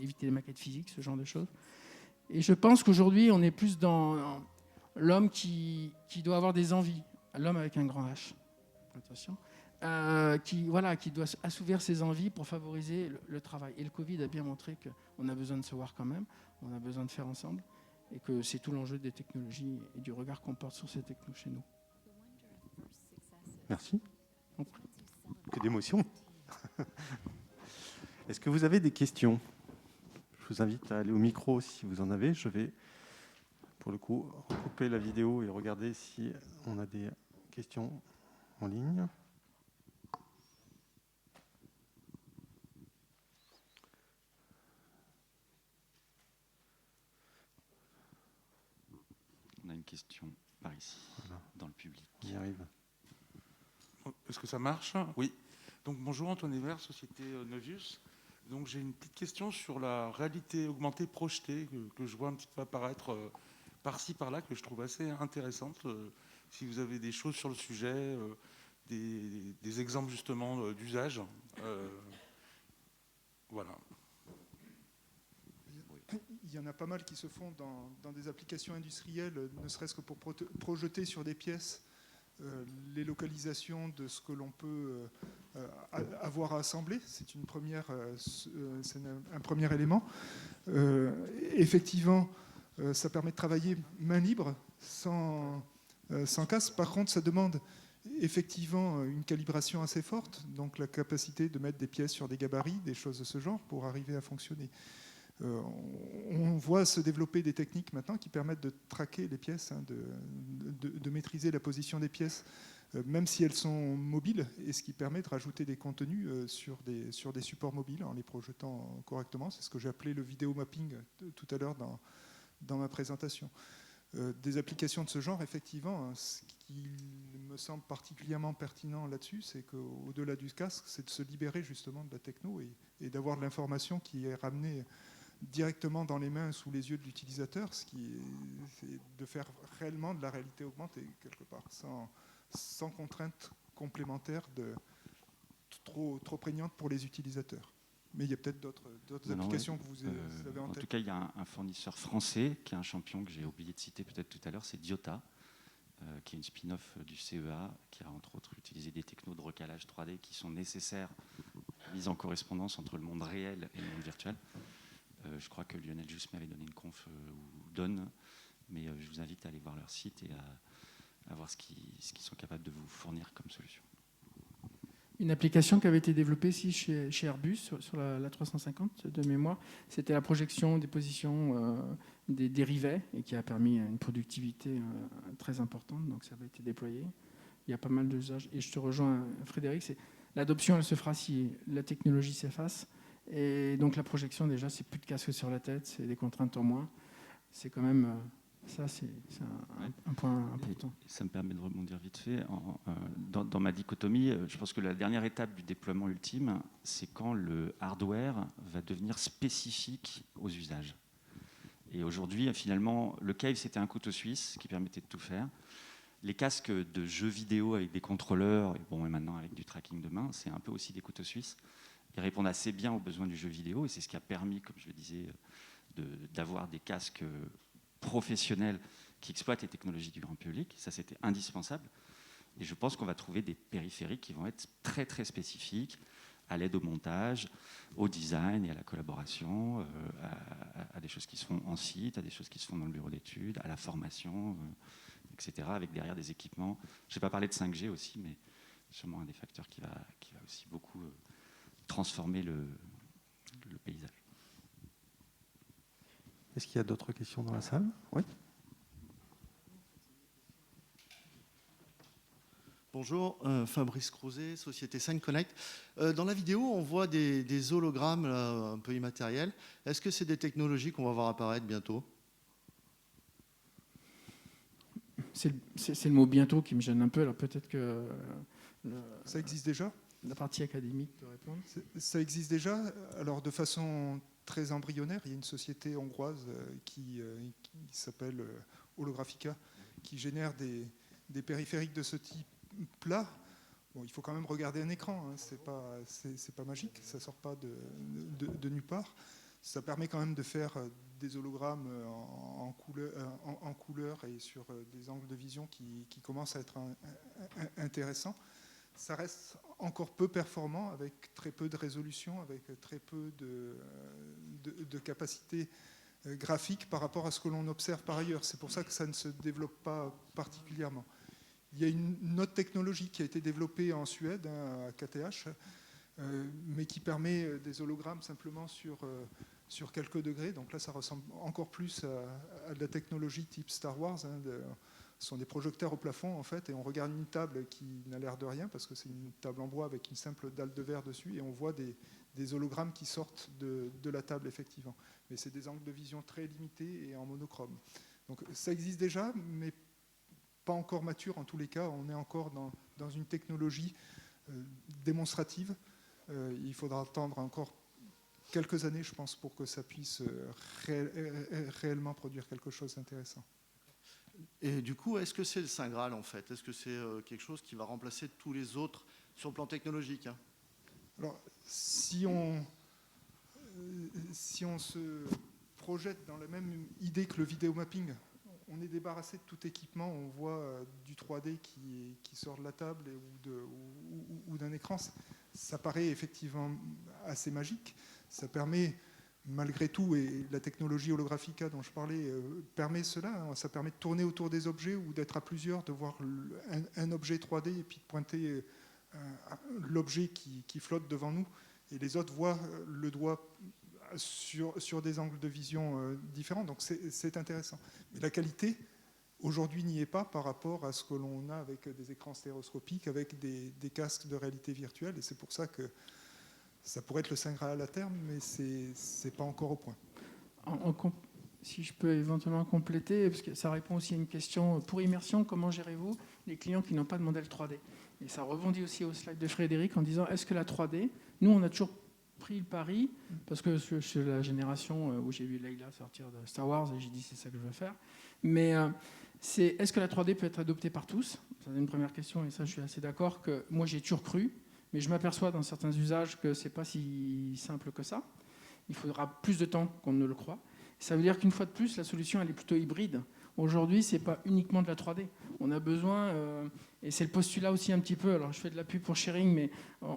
éviter les maquettes physiques, ce genre de choses. Et je pense qu'aujourd'hui, on est plus dans l'homme qui doit avoir des envies. L'homme avec un grand H. Attention. Qui doit assouvir ses envies pour favoriser le travail. Et le Covid a bien montré qu'on a besoin de se voir quand même, on a besoin de faire ensemble, et que c'est tout l'enjeu des technologies et du regard qu'on porte sur ces technos chez nous. Merci. Que d'émotion. Est-ce que vous avez des questions ? Je vous invite à aller au micro si vous en avez. Je vais, pour le coup, recouper la vidéo et regarder si on a des questions en ligne. On a une question par ici, voilà, dans le public. On y arrive. Est-ce que ça marche ? Oui. Donc bonjour, Antoine Hébert, société Novius. Donc j'ai une petite question sur la réalité augmentée projetée que je vois un petit peu apparaître par-ci par-là, que je trouve assez intéressante. Si vous avez des choses sur le sujet, des exemples justement d'usage, voilà. Il y en a pas mal qui se font dans des applications industrielles, ne serait-ce que pour projeter sur des pièces les localisations de ce que l'on peut avoir à assembler. C'est un premier élément. Effectivement, ça permet de travailler main libre, sans casse. Par contre, ça demande effectivement une calibration assez forte, donc la capacité de mettre des pièces sur des gabarits, des choses de ce genre, pour arriver à fonctionner. On voit se développer des techniques maintenant qui permettent de traquer les pièces, de maîtriser la position des pièces, même si elles sont mobiles, et ce qui permet de rajouter des contenus sur des supports mobiles en les projetant correctement. C'est ce que j'ai appelé le vidéo mapping tout à l'heure dans ma présentation. Des applications de ce genre, effectivement, ce qui me semble particulièrement pertinent là-dessus, c'est qu'au-delà du casque, c'est de se libérer justement de la techno et d'avoir de l'information qui est ramenée directement dans les mains, sous les yeux de l'utilisateur, ce qui est de faire réellement de la réalité augmentée, quelque part, sans contraintes complémentaires trop prégnantes pour les utilisateurs. Mais il y a peut-être d'autres applications que vous avez en tête. En tout cas, il y a un fournisseur français qui est un champion que j'ai oublié de citer peut-être tout à l'heure, c'est Diota, qui est une spin-off du CEA, qui a entre autres utilisé des technos de recalage 3D qui sont nécessaires à la mise en correspondance entre le monde réel et le monde virtuel. Je crois que Lionel Juste m'avait donné une conf ou donne, mais je vous invite à aller voir leur site et à voir ce qu'ils sont capables de vous fournir comme solution. Une application qui avait été développée ici chez Airbus sur la 350 de mémoire, c'était la projection des positions des rivets et qui a permis une productivité très importante. Donc ça avait été déployé. Il y a pas mal d'usages. Et je te rejoins, Frédéric, l'adoption, elle se fera si la technologie s'efface. Et donc la projection, déjà, c'est plus de casque sur la tête, c'est des contraintes en moins. C'est quand même... Ça, c'est un point important. Et ça me permet de rebondir vite fait. Dans ma dichotomie, je pense que la dernière étape du déploiement ultime, c'est quand le hardware va devenir spécifique aux usages. Et aujourd'hui, finalement, le Cave, c'était un couteau suisse qui permettait de tout faire. Les casques de jeux vidéo avec des contrôleurs, et maintenant avec du tracking de main, c'est un peu aussi des couteaux suisses. Ils répondent assez bien aux besoins du jeu vidéo, et c'est ce qui a permis, comme je le disais, d'avoir des casques professionnels qui exploitent les technologies du grand public. Ça, c'était indispensable. Et je pense qu'on va trouver des périphériques qui vont être très, très spécifiques à l'aide au montage, au design et à la collaboration, à des choses qui se font en site, à des choses qui se font dans le bureau d'études, à la formation, etc., avec derrière des équipements. Je n'ai pas parlé de 5G aussi, mais sûrement un des facteurs qui va aussi beaucoup transformer le paysage. Est-ce qu'il y a d'autres questions dans la salle? Oui. Bonjour, Fabrice Crouzet, Société 5 Connect. Dans la vidéo, on voit des hologrammes là, un peu immatériels. Est-ce que c'est des technologies qu'on va voir apparaître bientôt? C'est le mot bientôt qui me gêne un peu. Alors peut-être que Ça existe déjà? La partie académique peut répondre. Ça existe déjà. Alors de façon très embryonnaire, il y a une société hongroise qui s'appelle Holographica, qui génère des périphériques de ce type-là. Bon, il faut quand même regarder un écran, hein. C'est pas magique, ça sort pas de nulle part. Ça permet quand même de faire des hologrammes en couleur et sur des angles de vision qui commencent à être intéressants. Ça reste encore peu performant, avec très peu de résolution, avec très peu de capacité graphique par rapport à ce que l'on observe par ailleurs. C'est pour ça que ça ne se développe pas particulièrement. Il y a une autre technologie qui a été développée en Suède, à KTH, mais qui permet des hologrammes simplement sur quelques degrés. Donc là, ça ressemble encore plus à de la technologie type Star Wars, hein, ce sont des projecteurs au plafond, en fait, et on regarde une table qui n'a l'air de rien, parce que c'est une table en bois avec une simple dalle de verre dessus, et on voit des hologrammes qui sortent de la table, effectivement. Mais c'est des angles de vision très limités et en monochrome. Donc ça existe déjà, mais pas encore mature en tous les cas. On est encore dans une technologie démonstrative. Il faudra attendre encore quelques années, je pense, pour que ça puisse réellement produire quelque chose d'intéressant. Et du coup, est-ce que c'est le Saint Graal en fait? Est-ce que c'est quelque chose qui va remplacer tous les autres sur le plan technologique, hein? Alors, si on se projette dans la même idée que le vidéo mapping, on est débarrassé de tout équipement, on voit du 3D qui sort de la table ou d'un écran. Ça paraît effectivement assez magique. Ça permet, malgré tout, et la technologie holographica dont je parlais permet cela, hein. Ça permet de tourner autour des objets ou d'être à plusieurs, de voir un objet 3D et puis de pointer l'objet qui flotte devant nous. Et les autres voient le doigt sur des angles de vision différents. Donc c'est intéressant. Mais la qualité, aujourd'hui, n'y est pas par rapport à ce que l'on a avec des écrans stéréoscopiques, avec des casques de réalité virtuelle. Et c'est pour ça que ça pourrait être le Saint Graal à terme, mais c'est pas encore au point. Si je peux éventuellement compléter, parce que ça répond aussi à une question. Pour immersion, comment gérez-vous les clients qui n'ont pas de modèle 3D? Et ça rebondit aussi au slide de Frédéric en disant, est-ce que la 3D, nous on a toujours pris le pari, parce que je suis la génération où j'ai vu Leila sortir de Star Wars et j'ai dit c'est ça que je veux faire, mais est-ce que la 3D peut être adoptée par tous? C'est une première question, et ça je suis assez d'accord que moi j'ai toujours cru, mais je m'aperçois dans certains usages que c'est pas si simple que ça. Il faudra plus de temps qu'on ne le croit. Ça veut dire qu'une fois de plus, la solution elle est plutôt hybride. Aujourd'hui, c'est pas uniquement de la 3D. On a besoin, et c'est le postulat aussi un petit peu. Alors, je fais de la pub pour Sharing, mais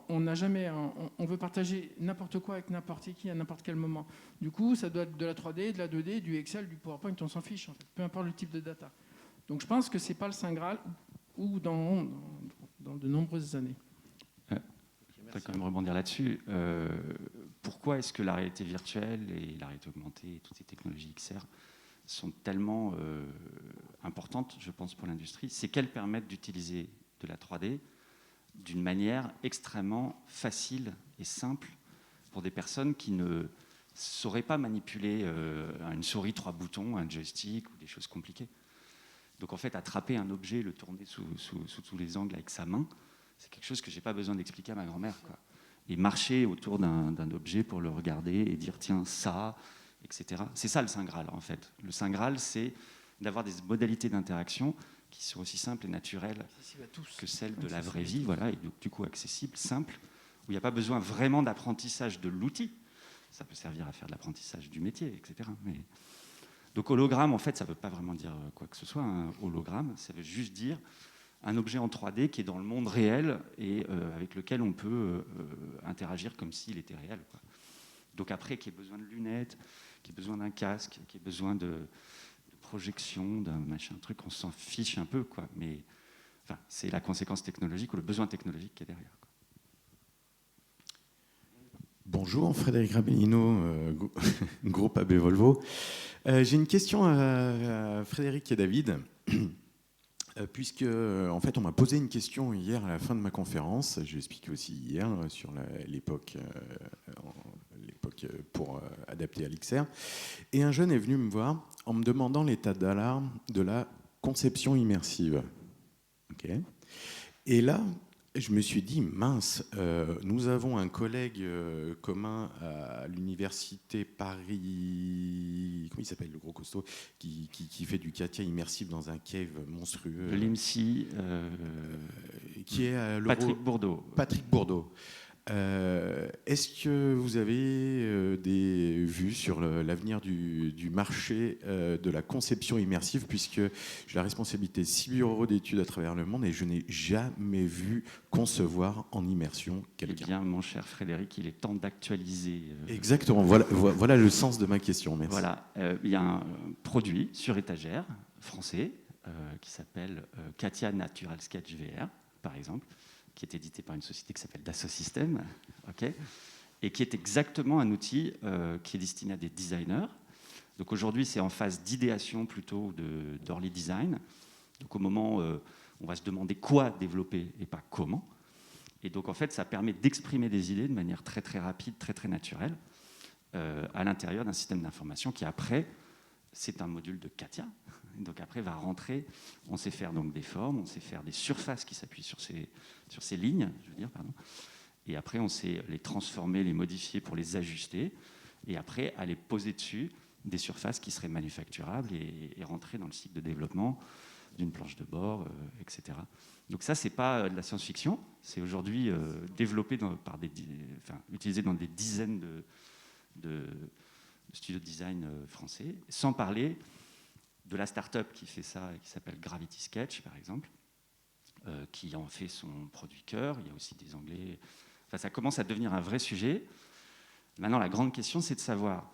on n'a jamais, on veut partager n'importe quoi avec n'importe qui à n'importe quel moment. Du coup, ça doit être de la 3D, de la 2D, du Excel, du PowerPoint, on s'en fiche en fait, peu importe le type de data. Donc, je pense que c'est pas le Saint Graal ou dans de nombreuses années. Je voudrais quand même rebondir là-dessus. Pourquoi est-ce que la réalité virtuelle et la réalité augmentée et toutes ces technologies XR sont tellement importantes, je pense, pour l'industrie? C'est qu'elles permettent d'utiliser de la 3D d'une manière extrêmement facile et simple pour des personnes qui ne sauraient pas manipuler une souris 3 boutons, un joystick ou des choses compliquées. Donc en fait, attraper un objet, le tourner sous tous les angles avec sa main, c'est quelque chose que je n'ai pas besoin d'expliquer à ma grand-mère, quoi. Et marcher autour d'un objet pour le regarder et dire tiens, ça, etc. C'est ça le Saint Graal, en fait. Le Saint Graal, c'est d'avoir des modalités d'interaction qui sont aussi simples et naturelles que celles de la vraie vie, voilà, et du coup accessibles, simples, où il n'y a pas besoin vraiment d'apprentissage de l'outil. Ça peut servir à faire de l'apprentissage du métier, etc. Mais... Donc hologramme, en fait, ça ne veut pas vraiment dire quoi que ce soit. Un hologramme, ça veut juste dire un objet en 3D qui est dans le monde réel et avec lequel on peut interagir comme s'il était réel, quoi. Donc après, qu'il y ait besoin de lunettes, qu'il y ait besoin d'un casque, qu'il y ait besoin de projection, d'un machin, truc, on s'en fiche un peu, quoi. Mais enfin, c'est la conséquence technologique ou le besoin technologique qui est derrière, quoi. Bonjour, Frédéric Rabellino, groupe AB Volvo. J'ai une question à Frédéric et David. Puisque, en fait, on m'a posé une question hier à la fin de ma conférence, j'ai expliqué aussi hier sur l'époque pour adapter à l'XR, et un jeune est venu me voir en me demandant l'état d'alarme de la conception immersive. Okay. Et là, je me suis dit, mince, nous avons un collègue commun à l'université Paris, comment il s'appelle, le gros costaud, qui fait du CATIA immersif dans un cave monstrueux. De l'IMSI, qui est à Patrick Bourdeau. Patrick Bourdeau. Est-ce que vous avez des vues sur l'avenir du marché de la conception immersive, puisque j'ai la responsabilité de 6 bureaux d'études à travers le monde et je n'ai jamais vu concevoir en immersion quelqu'un. Eh bien, mon cher Frédéric, il est temps d'actualiser. Exactement, voilà le sens de ma question. Merci. Voilà, il y a un produit sur étagère français qui s'appelle CATIA Natural Sketch VR, par exemple, qui est édité par une société qui s'appelle Dassault Systèmes, okay, et qui est exactement un outil qui est destiné à des designers. Donc aujourd'hui, c'est en phase d'idéation plutôt d'early design. Donc au moment où on va se demander quoi développer et pas comment. Et donc en fait, ça permet d'exprimer des idées de manière très très rapide, très très naturelle, à l'intérieur d'un système d'information qui après, c'est un module de CATIA. Donc après va rentrer, on sait faire donc des formes, on sait faire des surfaces qui s'appuient sur ces lignes, je veux dire, pardon. Et après on sait les transformer, les modifier pour les ajuster, et après aller poser dessus des surfaces qui seraient manufacturables et rentrer dans le cycle de développement d'une planche de bord, etc. Donc ça, c'est pas de la science-fiction, c'est aujourd'hui développé utilisé dans des dizaines de studios de design français, sans parler de la start-up qui fait ça et qui s'appelle Gravity Sketch, par exemple, qui en fait son produit cœur. Il y a aussi des Anglais. Enfin, ça commence à devenir un vrai sujet. Maintenant, la grande question, c'est de savoir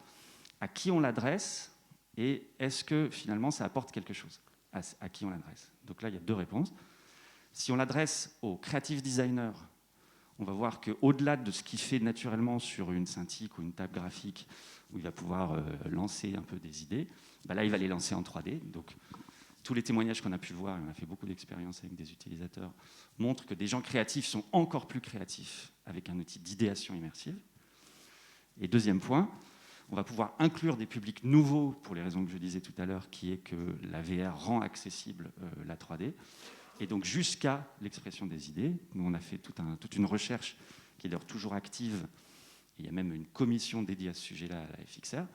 à qui on l'adresse et est-ce que finalement ça apporte quelque chose à qui on l'adresse. Donc là, il y a deux réponses. Si on l'adresse aux creative designers on va voir qu'au-delà de ce qu'il fait naturellement sur une Cintiq ou une table graphique, où il va pouvoir lancer un peu des idées, bah là, il va les lancer en 3D. Donc, tous les témoignages qu'on a pu voir, et on a fait beaucoup d'expériences avec des utilisateurs, montrent que des gens créatifs sont encore plus créatifs avec un outil d'idéation immersive. Et deuxième point, on va pouvoir inclure des publics nouveaux, pour les raisons que je disais tout à l'heure, qui est que la VR rend accessible la 3D. Et donc jusqu'à l'expression des idées, nous on a fait toute une recherche qui est d'ailleurs toujours active, il y a même une commission dédiée à ce sujet-là à la FXR,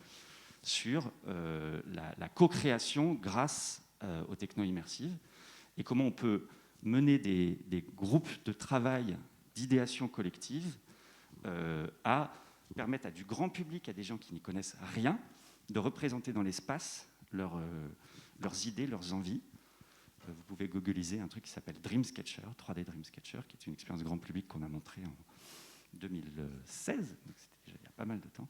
sur la co-création grâce aux techno-immersives et comment on peut mener des groupes de travail d'idéation collective à permettre à du grand public, à des gens qui n'y connaissent rien, de représenter dans l'espace leurs idées, leurs envies. Vous pouvez googliser un truc qui s'appelle Dream Sketcher, 3D Dream Sketcher, qui est une expérience grand public qu'on a montrée en 2016, donc c'était déjà il y a pas mal de temps,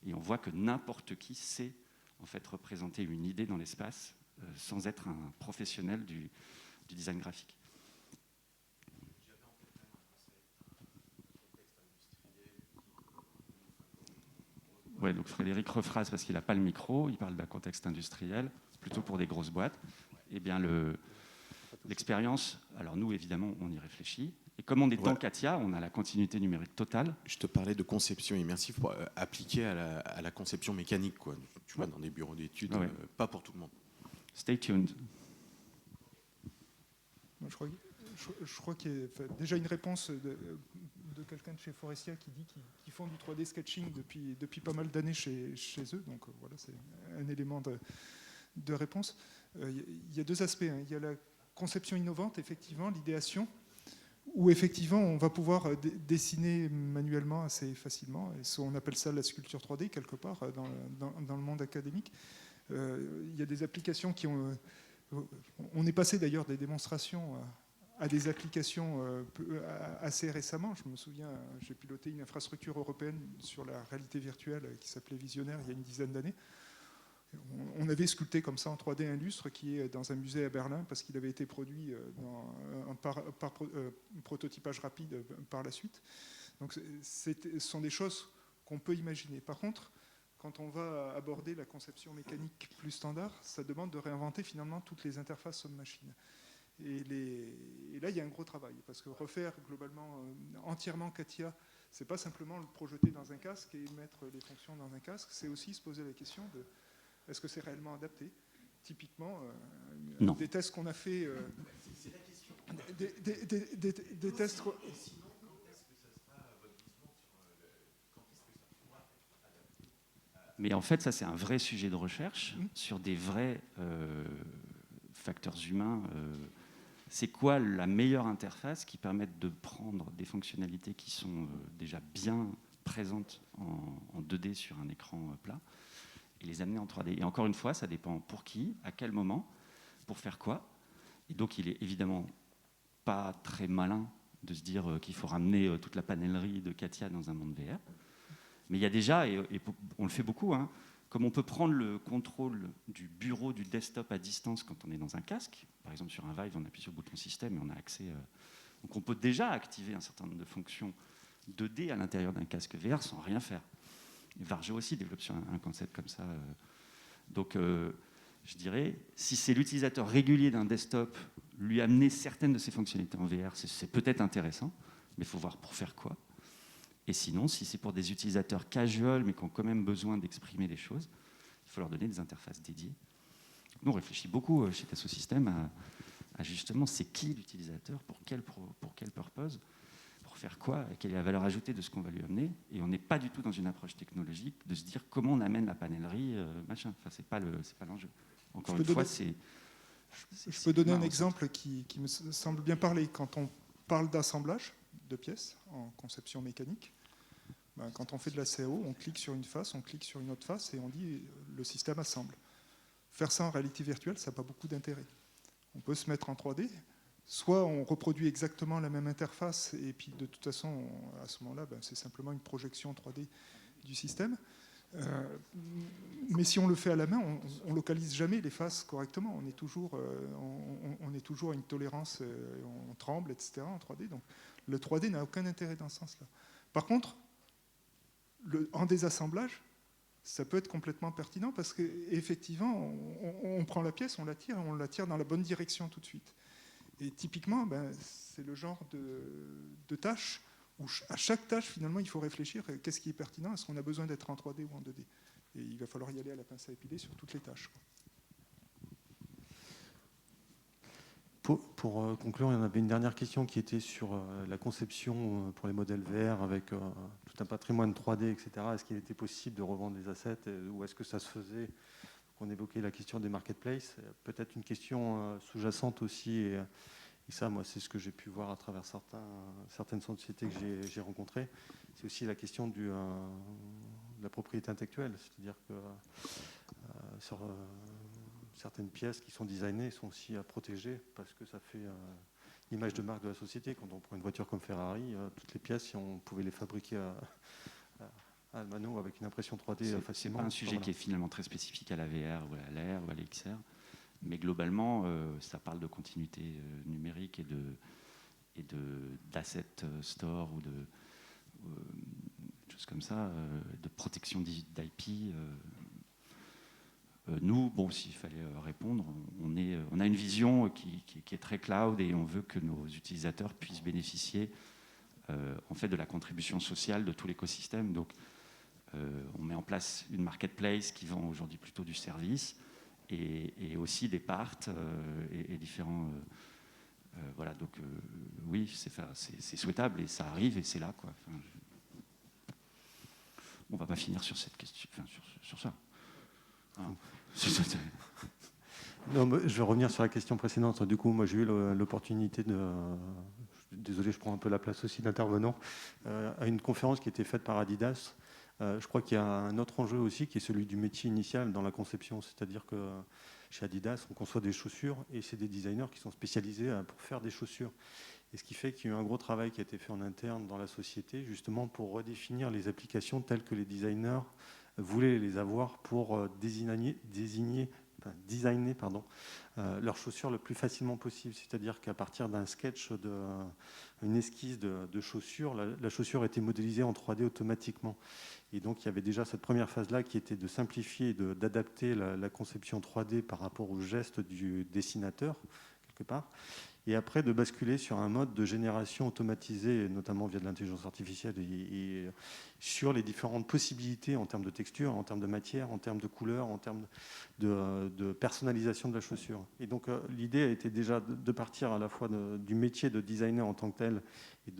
et on voit que n'importe qui sait en fait représenter une idée dans l'espace sans être un professionnel du design graphique. Ouais, donc Frédéric rephrase parce qu'il n'a pas le micro, il parle d'un contexte industriel, plutôt pour des grosses boîtes. Eh bien, l'expérience, alors nous, évidemment, on y réfléchit. Et comme on est dans CATIA, on a la continuité numérique totale. Je te parlais de conception immersive pour appliquer à la conception mécanique, quoi. Tu vois, dans des bureaux d'études, pas pour tout le monde. Stay tuned. Je crois qu'il y a déjà une réponse de quelqu'un de chez Forestia qui dit qu'ils font du 3D sketching depuis pas mal d'années chez eux. Donc voilà, c'est un élément de réponse. Il y a deux aspects. Il y a la conception innovante, effectivement, l'idéation, où effectivement on va pouvoir dessiner manuellement assez facilement. Et on appelle ça la sculpture 3D quelque part dans le monde académique. Il y a des applications qui ont... On est passé d'ailleurs des démonstrations à des applications assez récemment. Je me souviens, j'ai piloté une infrastructure européenne sur la réalité virtuelle qui s'appelait Visionnaire il y a une dizaine d'années. On avait sculpté comme ça en 3D un lustre qui est dans un musée à Berlin parce qu'il avait été produit par prototypage rapide par la suite. Donc ce sont des choses qu'on peut imaginer. Par contre, quand on va aborder la conception mécanique plus standard, ça demande de réinventer finalement toutes les interfaces homme-machine. Et là, il y a un gros travail, parce que refaire globalement, entièrement CATIA, c'est pas simplement le projeter dans un casque et mettre les fonctions dans un casque, c'est aussi se poser la question de est-ce que c'est réellement adapté. Typiquement, des tests qu'on a fait... c'est la question. Des tests... Mais en fait, ça, c'est un vrai sujet de recherche sur des vrais facteurs humains. C'est quoi la meilleure interface qui permette de prendre des fonctionnalités qui sont déjà bien présentes en 2D sur un écran plat et les amener en 3D. Et encore une fois, ça dépend pour qui, à quel moment, pour faire quoi. Et donc, il est évidemment pas très malin de se dire qu'il faut ramener toute la panellerie de CATIA dans un monde VR. Mais il y a déjà, et on le fait beaucoup, comme on peut prendre le contrôle du bureau, du desktop à distance quand on est dans un casque. Par exemple, sur un Vive, on appuie sur le bouton système et on a accès... donc on peut déjà activer un certain nombre de fonctions 2D à l'intérieur d'un casque VR sans rien faire. Varjo aussi développe sur un concept comme ça. Donc, je dirais, si c'est l'utilisateur régulier d'un desktop, lui amener certaines de ses fonctionnalités en VR, c'est peut-être intéressant, mais il faut voir pour faire quoi. Et sinon, si c'est pour des utilisateurs casual, mais qui ont quand même besoin d'exprimer des choses, il faut leur donner des interfaces dédiées. Nous, on réfléchit beaucoup chez Dassault Systèmes à justement, c'est qui l'utilisateur, pour quel purpose, pour faire quoi, et quelle est la valeur ajoutée de ce qu'on va lui amener. Et on n'est pas du tout dans une approche technologique de se dire comment on amène la panellerie, machin. Enfin, c'est pas l'enjeu. Encore une fois, Je peux donner un exemple qui me semble bien parler. Quand on parle d'assemblage de pièces en conception mécanique, quand on fait de la CAO, on clique sur une face, on clique sur une autre face et on dit le système assemble. Faire ça en réalité virtuelle, ça n'a pas beaucoup d'intérêt. On peut se mettre en 3D, soit on reproduit exactement la même interface et puis de toute façon, à ce moment-là, c'est simplement une projection 3D du système. Mais si on le fait à la main, on localise jamais les faces correctement. On est toujours à une tolérance, on tremble, etc. en 3D. Donc le 3D n'a aucun intérêt dans ce sens-là. Par contre, en désassemblage, ça peut être complètement pertinent parce qu'effectivement, on prend la pièce, on la tire dans la bonne direction tout de suite. Et typiquement, c'est le genre de tâche où à chaque tâche, finalement, il faut réfléchir qu'est-ce qui est pertinent, est-ce qu'on a besoin d'être en 3D ou en 2D. Et il va falloir y aller à la pince à épiler sur toutes les tâches. Pour conclure, il y en avait une dernière question qui était sur la conception pour les modèles VR avec tout un patrimoine 3D, etc. Est-ce qu'il était possible de revendre des assets ou est-ce que ça se faisait? On évoquait la question des marketplaces. Peut-être une question sous-jacente aussi, et ça, moi, c'est ce que j'ai pu voir à travers certaines sociétés que j'ai rencontrées. C'est aussi la question de la propriété intellectuelle. C'est-à-dire que sur certaines pièces qui sont designées sont aussi à protéger parce que ça fait l'image de marque de la société. Quand on prend une voiture comme Ferrari, toutes les pièces, si on pouvait les fabriquer à mano avec une impression 3D facilement. C'est pas un sujet qui est finalement très spécifique à la VR ou à l'AR ou à l'XR, mais globalement, ça parle de continuité numérique et d'asset store ou de choses comme ça, de protection d'IP. Nous, bon, s'il fallait répondre, on a une vision qui est très cloud et on veut que nos utilisateurs puissent bénéficier en fait de la contribution sociale de tout l'écosystème. Donc, on met en place une marketplace qui vend aujourd'hui plutôt du service et aussi des parts et différents. Voilà, donc oui, c'est souhaitable et ça arrive et c'est là, quoi. Enfin, on va pas finir sur cette question, enfin, sur ça. Hein. Non, je vais revenir sur la question précédente. Du coup, moi, j'ai eu l'opportunité désolé, je prends un peu la place aussi d'intervenant, à une conférence qui était faite par Adidas. Je crois qu'il y a un autre enjeu aussi qui est celui du métier initial dans la conception. C'est-à-dire que chez Adidas, on conçoit des chaussures et c'est des designers qui sont spécialisés pour faire des chaussures. Et ce qui fait qu'il y a eu un gros travail qui a été fait en interne dans la société, justement pour redéfinir les applications telles que les designers voulaient les avoir pour designer leurs chaussures le plus facilement possible. C'est-à-dire qu'à partir d'un sketch, une esquisse de chaussures, la chaussure était modélisée en 3D automatiquement. Et donc il y avait déjà cette première phase-là qui était de simplifier et d'adapter la conception 3D par rapport au geste du dessinateur, quelque part. Et après de basculer sur un mode de génération automatisée, notamment via de l'intelligence artificielle, et sur les différentes possibilités en termes de texture, en termes de matière, en termes de couleur, en termes de personnalisation de la chaussure. Et donc l'idée a été déjà de partir à la fois du métier de designer en tant que tel et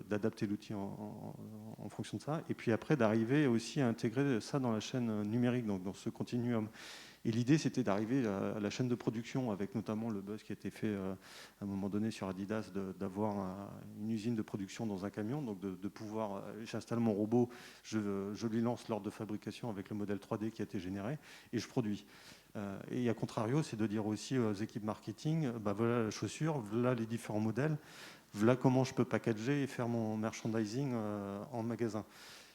d'adapter l'outil en fonction de ça, et puis après d'arriver aussi à intégrer ça dans la chaîne numérique, donc dans ce continuum. Et l'idée, c'était d'arriver à la chaîne de production, avec notamment le buzz qui a été fait à un moment donné sur Adidas, d'avoir une usine de production dans un camion, donc de pouvoir, j'installe mon robot, je lui lance l'ordre de fabrication avec le modèle 3D qui a été généré, et je produis. Et à contrario, c'est de dire aussi aux équipes marketing, voilà la chaussure, voilà les différents modèles, voilà comment je peux packager et faire mon merchandising en magasin.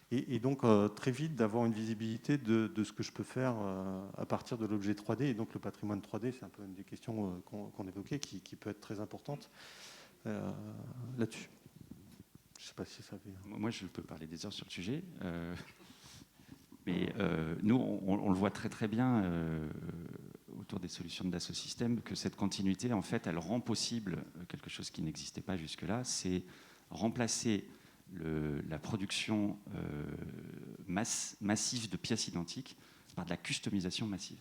Et donc très vite d'avoir une visibilité de ce que je peux faire à partir de l'objet 3D. Et donc le patrimoine 3D, c'est un peu une des questions qu'on évoquait, qui peut être très importante là-dessus. Je ne sais pas si ça fait... Moi, je peux parler des heures sur le sujet. Mais nous, on le voit très très bien autour des solutions de Dassault Systèmes, que cette continuité, en fait, elle rend possible quelque chose qui n'existait pas jusque-là, c'est remplacer la production massive de pièces identiques par de la customisation massive.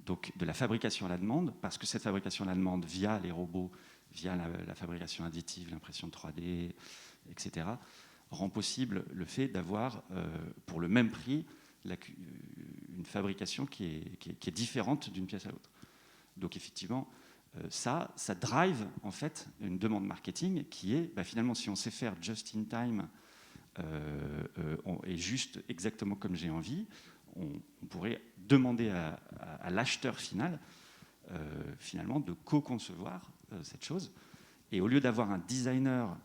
Donc de la fabrication à la demande, parce que cette fabrication à la demande via les robots, via la fabrication additive, l'impression 3D, etc., rend possible le fait d'avoir, pour le même prix, une fabrication qui est différente d'une pièce à l'autre. Donc effectivement, ça drive en fait une demande marketing qui est, finalement, si on sait faire just in time et juste exactement comme j'ai envie, on pourrait demander à l'acheteur final, finalement, de co-concevoir cette chose. Et au lieu d'avoir un designer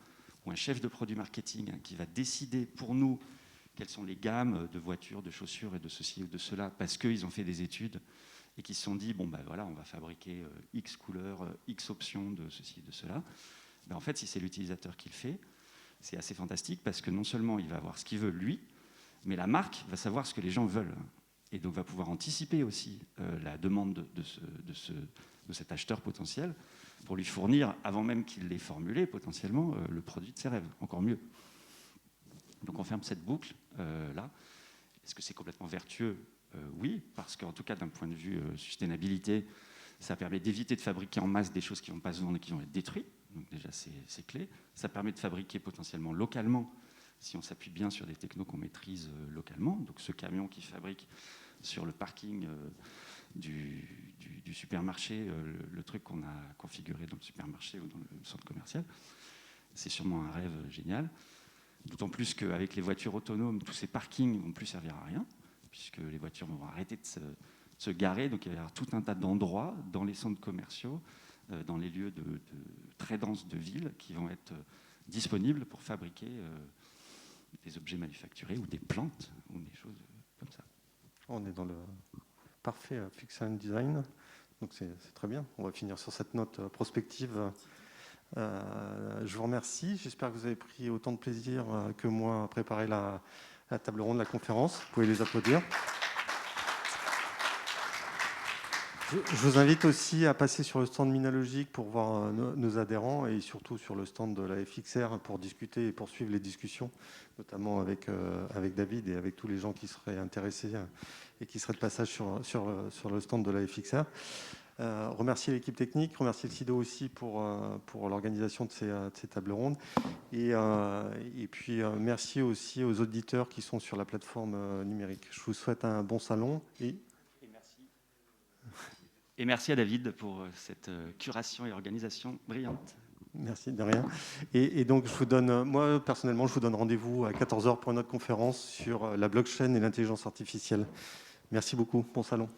ou un chef de produit marketing qui va décider pour nous quelles sont les gammes de voitures, de chaussures et de ceci ou de cela, parce qu'ils ont fait des études et qu'ils se sont dit, bon, ben voilà, on va fabriquer X couleurs, X options de ceci, de cela. Ben, en fait, si c'est l'utilisateur qui le fait, c'est assez fantastique parce que non seulement il va avoir ce qu'il veut, lui, mais la marque va savoir ce que les gens veulent. Et donc va pouvoir anticiper aussi la demande de cet acheteur potentiel pour lui fournir, avant même qu'il l'ait formulé potentiellement, le produit de ses rêves, encore mieux. Donc on ferme cette boucle là. Est-ce que c'est complètement vertueux? Oui, parce qu'en tout cas d'un point de vue sustainabilité, ça permet d'éviter de fabriquer en masse des choses qui ne vont pas se vendre et qui vont être détruites. Donc déjà c'est clé. Ça permet de fabriquer potentiellement localement, si on s'appuie bien sur des technos qu'on maîtrise localement. Donc ce camion qui fabrique sur le parking du supermarché, le truc qu'on a configuré dans le supermarché ou dans le centre commercial, c'est sûrement un rêve génial. D'autant plus qu'avec les voitures autonomes, tous ces parkings ne vont plus servir à rien, puisque les voitures vont arrêter de se garer. Donc il va y avoir tout un tas d'endroits dans les centres commerciaux, dans les lieux très denses de ville, qui vont être disponibles pour fabriquer des objets manufacturés ou des plantes ou des choses comme ça. On est dans le parfait Fix and Design, donc c'est très bien. On va finir sur cette note prospective. Je vous remercie. J'espère que vous avez pris autant de plaisir que moi à préparer la table ronde, la conférence. Vous pouvez les applaudir. Je vous invite aussi à passer sur le stand Minalogic pour voir nos adhérents et surtout sur le stand de la FXR pour discuter et poursuivre les discussions, notamment avec David et avec tous les gens qui seraient intéressés et qui seraient de passage sur le stand de la FXR. Remercier l'équipe technique, remercier le CIDO aussi pour l'organisation de ces tables rondes. Et puis merci aussi aux auditeurs qui sont sur la plateforme numérique. Je vous souhaite un bon salon et merci. Et merci à David pour cette curation et organisation brillante. Merci, de rien. Et donc, moi, personnellement, je vous donne rendez-vous à 14h pour une autre conférence sur la blockchain et l'intelligence artificielle. Merci beaucoup. Bon salon.